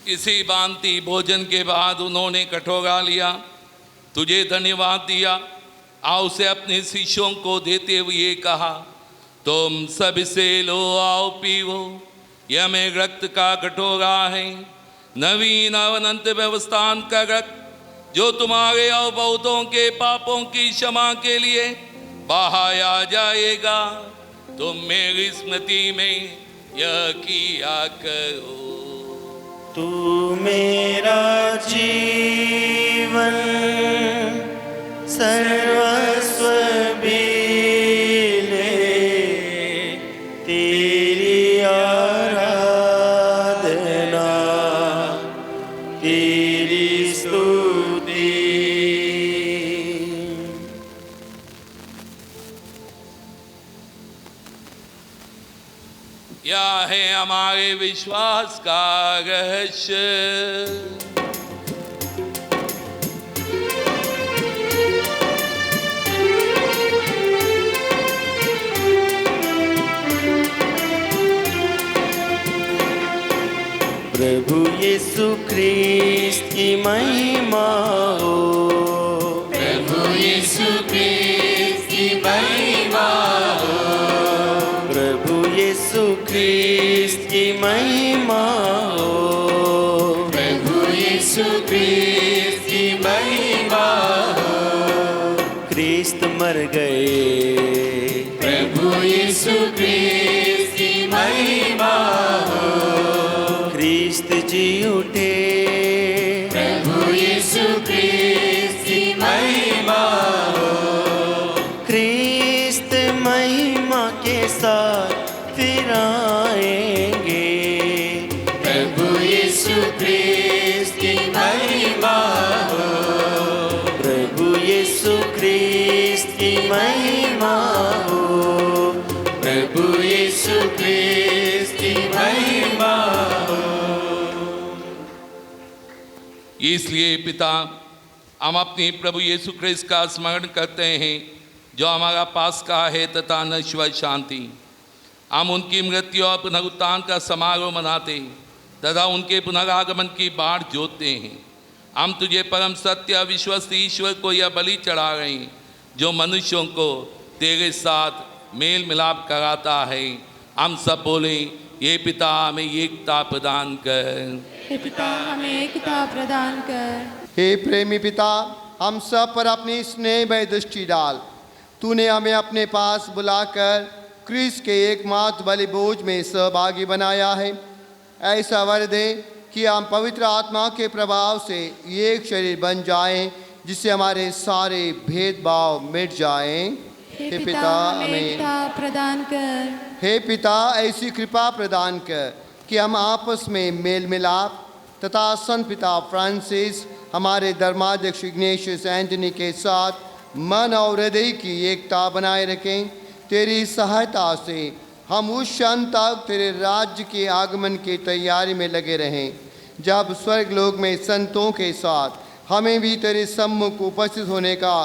Speaker 1: इसी भांति भोजन के बाद उन्होंने कटोरा लिया, तुझे धन्यवाद दिया और उसे अपने शिष्यों को देते हुए कहा, तुम सब इसे लो आओ पीवो, यह मेरे रक्त का कटोरा है, नवीन और अनंत व्यवस्थान का रक्त, जो तुम्हारे और बहुतों के पापों की क्षमा के लिए बहाया जाएगा। तुम मेरी स्मृति में यह किया करो।
Speaker 7: तू मेरा जीवन सर्वस्व भी ले, तेरी आराधना तेरी स्तुति।
Speaker 1: यह है हमारे विश्वास का रहस्य।
Speaker 7: प्रभु यीशु ख्रीस्त की महिमा हो,
Speaker 2: प्रभु यीशु ख्रीस्त की महिमा हो,
Speaker 7: प्रभु यीशु ख्रीस्त की महिमा हो,
Speaker 2: प्रभु यीशु ख्रीस्त की महिमा हो,
Speaker 7: ख्रीस्त मर गए,
Speaker 2: प्रभु यीशु ख्रीस्त की महिमा हो,
Speaker 7: ख्रीस्त जी उठे,
Speaker 2: प्रभु यीशु ख्रीस्त की महिमा हो,
Speaker 7: ख्रीस्त महिमा के साथ फिर आएंगे,
Speaker 2: प्रभु यीशु ख्रीस्त की महिमा हो,
Speaker 7: प्रभु यीशु ख्रीस्त की महिमा हो,
Speaker 2: प्रभु यीशु ख्रीस्त की महिमा हो।
Speaker 1: इसलिए पिता, हम अपनी प्रभु यीशु ख्रीस्त का स्मरण करते हैं, जो हमारा पास्का है तथा नश्वर शांति। हम उनकी मृत्यु और पुनरुत्थान का समारोह मनाते तथा उनके पुनरागमन की बाट जोतते हैं। हम तुझे परम सत्य विश्वस्त ईश्वर को यह बलि चढ़ा रहे हैं, जो मनुष्यों को तेरे साथ मेल मिलाप कराता है। हम सब बोलें, ये पिता हमें एकता प्रदान कर।
Speaker 6: हे पिता, हमें एकता प्रदान कर।
Speaker 5: हे प्रेमी पिता, हम सब पर अपनी स्नेहमय दृष्टि डाल। तूने हमें अपने पास बुलाकर क्रिस्त के एकमात्र बलि बोझ में सहभागी बनाया है। ऐसा वर दे कि हम पवित्र आत्मा के प्रभाव से एक शरीर बन जाएं, जिससे हमारे सारे भेदभाव मिट जाएं।
Speaker 6: हे पिता, हमें एकता प्रदान कर।
Speaker 5: हे पिता, ऐसी कृपा प्रदान कर कि हम आपस में मेल मिलाप तथा संत पिता फ्रांसिस, हमारे धर्माध्यक्ष इग्नेशियस एंटनी के साथ मन और हृदय की एकता बनाए रखें। तेरी सहायता से हम उस क्षण तक तेरे राज्य के आगमन की तैयारी में लगे रहें, जब स्वर्गलोक में संतों के साथ हमें भी तेरे सम्मुख उपस्थित होने का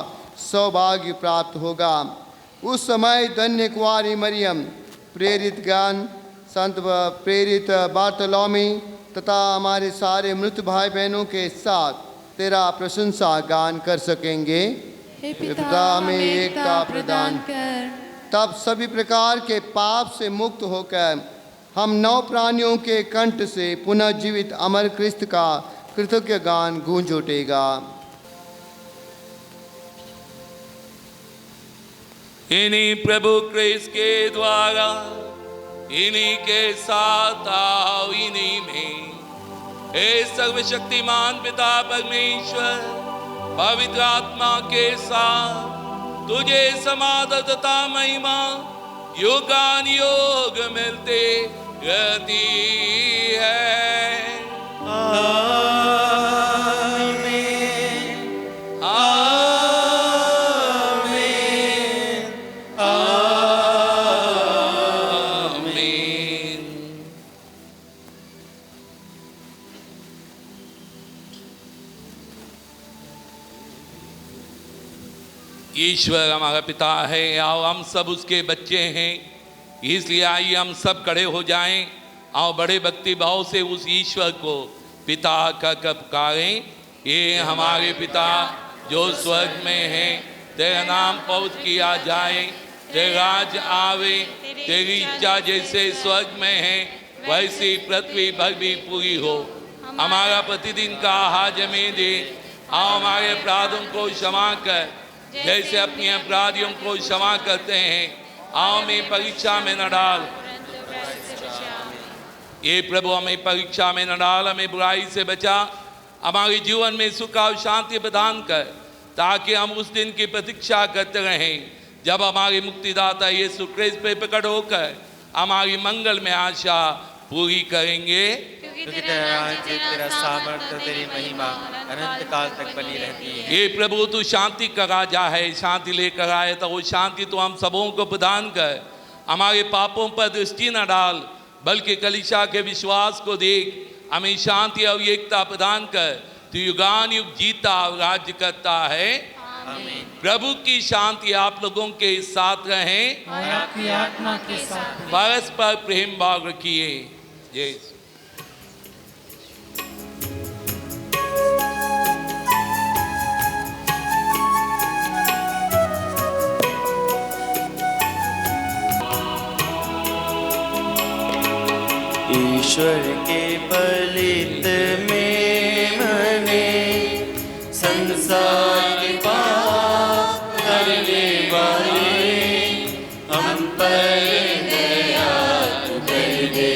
Speaker 5: सौभाग्य प्राप्त होगा। उस समय धन्य कुंवारी मरियम, प्रेरित ज्ञान, संत प्रेरित बार्तलोमी तथा हमारे सारे मृत भाई बहनों के साथ तेरा प्रशंसा गान कर सकेंगे।
Speaker 6: हे पिता, हमें एकता प्रदान कर।
Speaker 5: तब सभी प्रकार के पाप से मुक्त होकर हम नौ प्राणियों के कंठ से पुनः जीवित अमर क्रिस्त का कृतज्ञ गान गूंज उठेगा।
Speaker 1: इन्हीं प्रभु क्रिस्त के द्वारा, इन्हीं के साथ आओ, इन्हीं में हे सर्वशक्तिमान पिता परमेश्वर, पवित्र आत्मा के साथ तुझे समाधि तथा महिमा युगानुयोग मिलते रहती है।
Speaker 7: आमीन, आमीन,
Speaker 1: आमीन। ईश्वर हमारा पिता है और हम सब उसके बच्चे हैं, इसलिए आइए हम सब खड़े हो जाएं और बड़े भक्ति भाव से उस ईश्वर को पिता का पुकारें। ये हमारे पिता जो स्वर्ग में है, तेरा नाम पवित्र किया जाए, तेरा राज आवे, तेरी इच्छा जैसे स्वर्ग में है वैसी पृथ्वी पर भी पूरी हो। हमारा प्रतिदिन का आहार हमें दे, और हमारे अपराधों को क्षमा कर जैसे अपने अपराधियों को क्षमा करते हैं। आओ में परीक्षा में न डाल, ये प्रभु हमें परीक्षा में न डाल, हमें बुराई से बचा, हमारे जीवन में सुख और शांति प्रदान कर, ताकि हम उस दिन की प्रतीक्षा करते रहें जब हमारे मुक्तिदाता यीशु क्रिस्त पे प्रकट होकर हमारी मंगल में आशा पूरी करेंगे।
Speaker 3: क्योंकि तेरा राज्य, तेरा सामर्थ्य, तेरी महिमा अनंत काल तक बनी रहती है।
Speaker 1: ये प्रभु तू शांति का राजा है, शांति लेकर आए तो वो शांति तो हम सबों को प्रदान कर, हमारे पापों पर दृष्टि न डाल, बल्कि कलीसिया के विश्वास को देख, हमें शांति और एकता प्रदान कर। तू युगान युग जीता और राज्य करता है।
Speaker 3: आमीन।
Speaker 1: प्रभु की शांति आप लोगों के साथ रहें
Speaker 8: और आपकी आत्मा के साथ भी।
Speaker 1: परस्पर प्रेम भाव रखिए। जय
Speaker 7: ईश्वर के बलित में मने संसार के पाप करने वाले हम पर दया कर दे।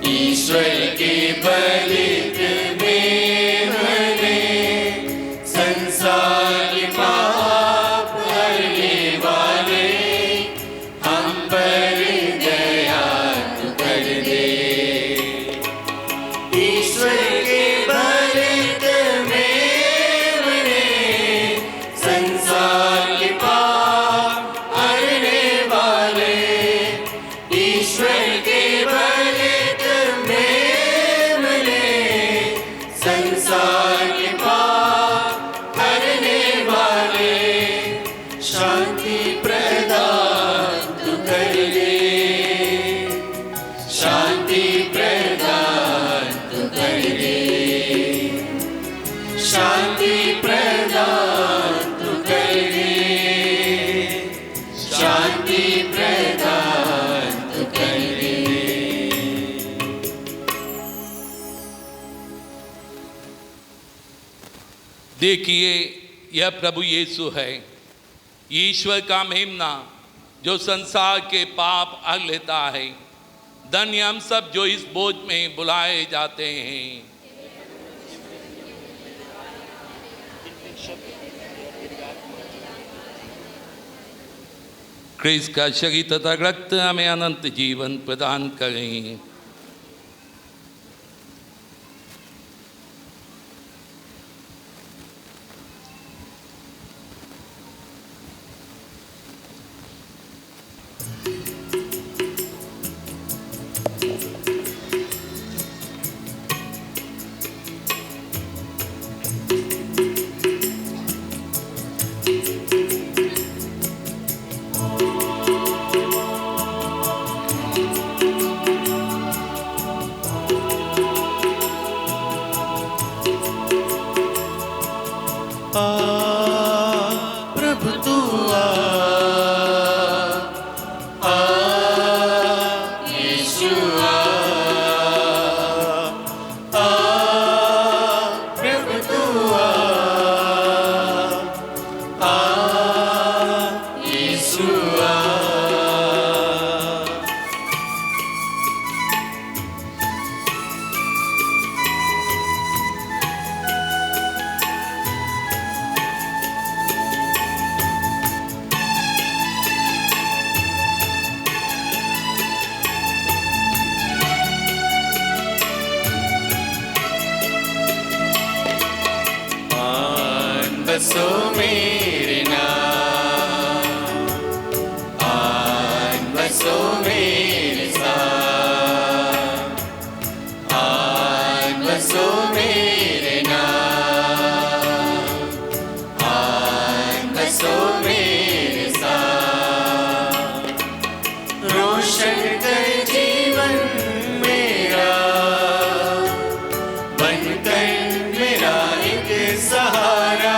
Speaker 7: ईश्वर के बलित में मने संसार के पाप करने वाले हम पर दया कर दे। ईश्वर के बलित में मरे संसार के पाप हरने वाले। ईश्वर के बलित में मरे संसार के पाप हरने वाले। शांति प्रदान तू कर दे, शांति प्रदान तू कर दे, शांति प्रदान तू कर दे, शांति प्रदान तू कर दे।
Speaker 1: देखिए, यह प्रभु यीशु है, ईश्वर का मेमना जो संसार के पाप हर लेता है। धन्य हम सब जो इस बोझ में बुलाए जाते हैं। क्रिस्त का शरीर तथा रक्त हमें अनंत जीवन प्रदान करें।
Speaker 7: प्रभु तू आ यीशु आ प्रभु तू आ यीशु आ। बसो मेरे नाम, आन बसो मेरे साथ, आन बसो मेरे नाम, आन बसो मेरे साथ। रोशन कर जीवन मेरा, बनकर मेरा एक सहारा।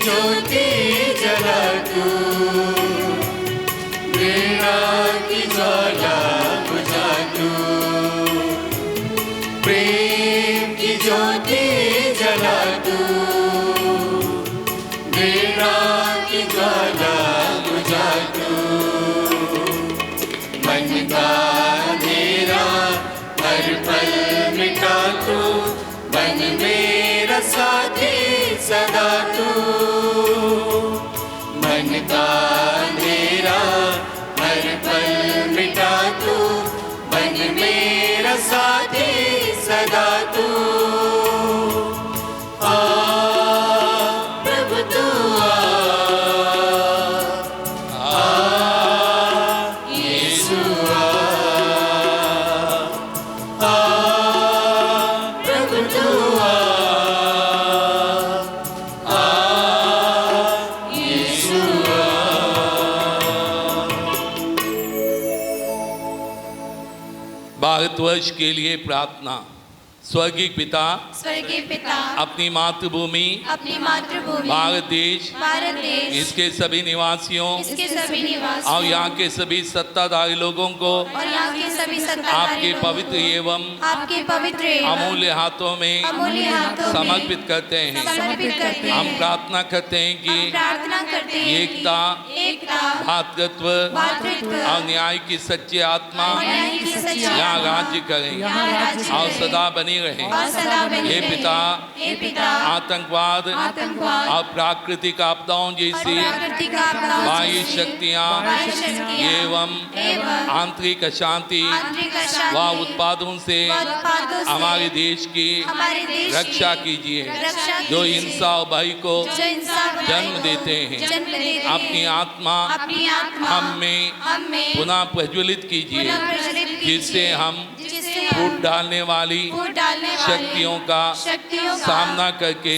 Speaker 2: ज्योति जला तू, घृणा की ज्वाला बुझा तू, प्रेम की ज्योति जला तू, घृणा की ज्वाला बुझा तू, मन का अंधेरा हर पल मिटा तू, बन मेरा साथी सदा तू, मन का अंधेरा हर पल मिटा तू, बन मेरा साथी सदा तू। आ प्रभु तू आ यीशु आ प्रभु तू आ यीशु
Speaker 1: भारतवर्ष के लिए प्रार्थना। स्वर्गीय पिता, अपनी मातृभूमि भारत देश, इसके सभी निवासियों और यहाँ के सभी सत्ताधारी लोगों को आपके पवित्र एवं अमूल्य हाथों में समर्पित करते हैं। हम प्रार्थना करते हैं कि एकता, भातृत्व और न्याय की सच्ची आत्मा यहाँ राज्य करें और सदा बनी रहे। हे पिता, आतंकवाद और प्राकृतिक आपदाओं जैसी बाह्य शक्तियाँ एवं आंतरिक अशांति व उत्पादों से हमारे देश की रक्षा कीजिए, जो हिंसा और भय को जन्म देते हैं। अपनी आत्मा हम में पुनः प्रज्वलित कीजिए, जिससे हम फूट डालने वाली शक्तियों का सामना करके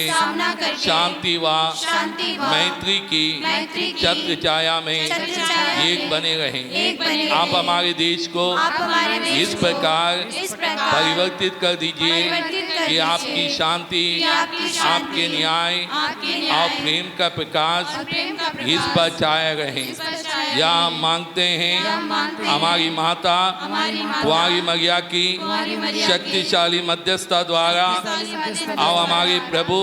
Speaker 1: शांति व मैत्री की छत्र छाया में एक बने रहें। आप हमारे देश को इस प्रकार परिवर्तित कर दीजिए कि आपकी शांति, आपके न्याय और प्रेम का प्रकाश इस पर छाया रहे। या मांगते हैं हमारी माता कुंवारी मरिया की शक्तिशाली मध्यस्थता द्वारा और हमारे प्रभु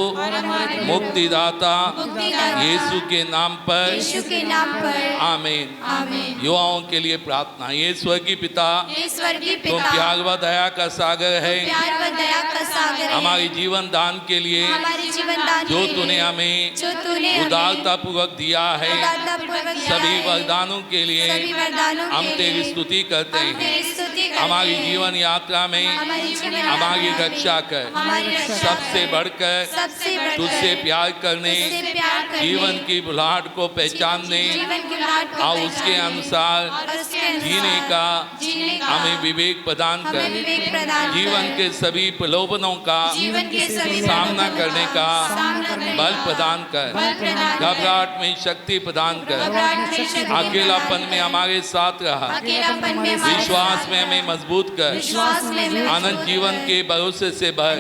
Speaker 1: मुक्तिदाता यीशु के नाम पर आमीन। युवाओं के लिए प्रार्थना। ये स्वर्गीय पिता, तुम प्यार व दया का सागर है। हमारे जीवन दान के लिए जो तूने हमें उदारता पूर्वक दिया है, सभी वरदानों के लिए हम तेरी स्तुति करते हैं। हमारी जीवन यात्रा में हमारी रक्षा कर। सबसे बढ़कर तुझसे प्यार करने, जीवन की बुलाहट को पहचानने और उसके अनुसार जीने का हमें विवेक प्रदान कर। जीवन के सभी प्रलोभनों का सामना करने का बल प्रदान कर। घबराहट में शक्ति प्रदान कर। अकेलापन में हमारे साथ रहा। विश्वास में हमें मजबूत कर। आनंद जीवन के भरोसे से भर।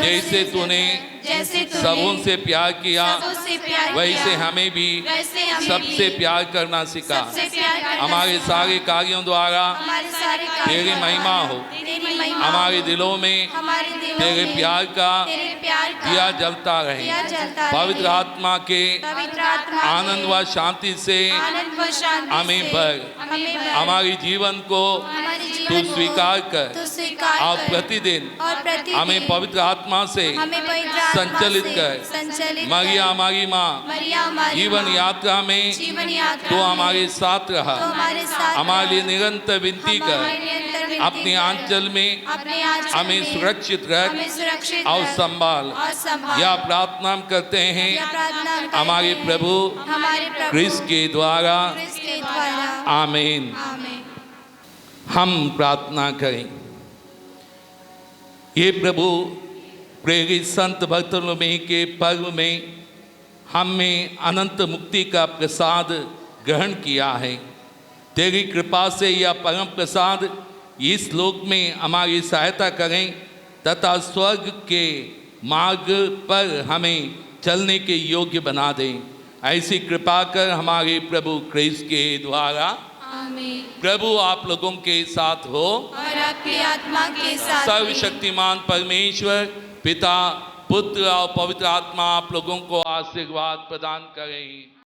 Speaker 1: जैसे तूने सबों से प्यार किया, वैसे हमें भी सबसे प्यार करना सिखा। हमारे सारे कार्यों द्वारा तेरी महिमा हो। हमारे दिलों में तेरे प्यार का दिया जलता रहे। पवित्र आत्मा के आनंद व शांति से हमें भर। हमारे जीवन को तू स्वीकार कर और प्रतिदिन हमें पवित्र आत्मा से संचलित कर। मरिया हमारी माँ, जीवन यात्रा में तो हमारे साथ रहा। हमारे लिए निरंतर विनती कर। अपने आंचल में हमें सुरक्षित रख और संभाल। यह प्रार्थना करते हैं हमारे प्रभु क्रिस्त के द्वारा, आमीन। हम प्रार्थना करें। ये प्रभु प्रेरित संत बर्तुलमै के पर्व में हमें अनंत मुक्ति का प्रसाद ग्रहण किया है। तेरी कृपा से यह परम प्रसाद इस लोक में हमारी सहायता करें तथा स्वर्ग के मार्ग पर हमें चलने के योग्य बना दें। ऐसी कृपा कर हमारे प्रभु क्रिस्त के द्वारा।
Speaker 2: आमीन।
Speaker 1: प्रभु आप लोगों के साथ हो
Speaker 2: और आपकी आत्मा के साथ भी।
Speaker 1: सर्वशक्तिमान परमेश्वर पिता पुत्र और पवित्र आत्मा आप लोगों को आशीर्वाद प्रदान करें।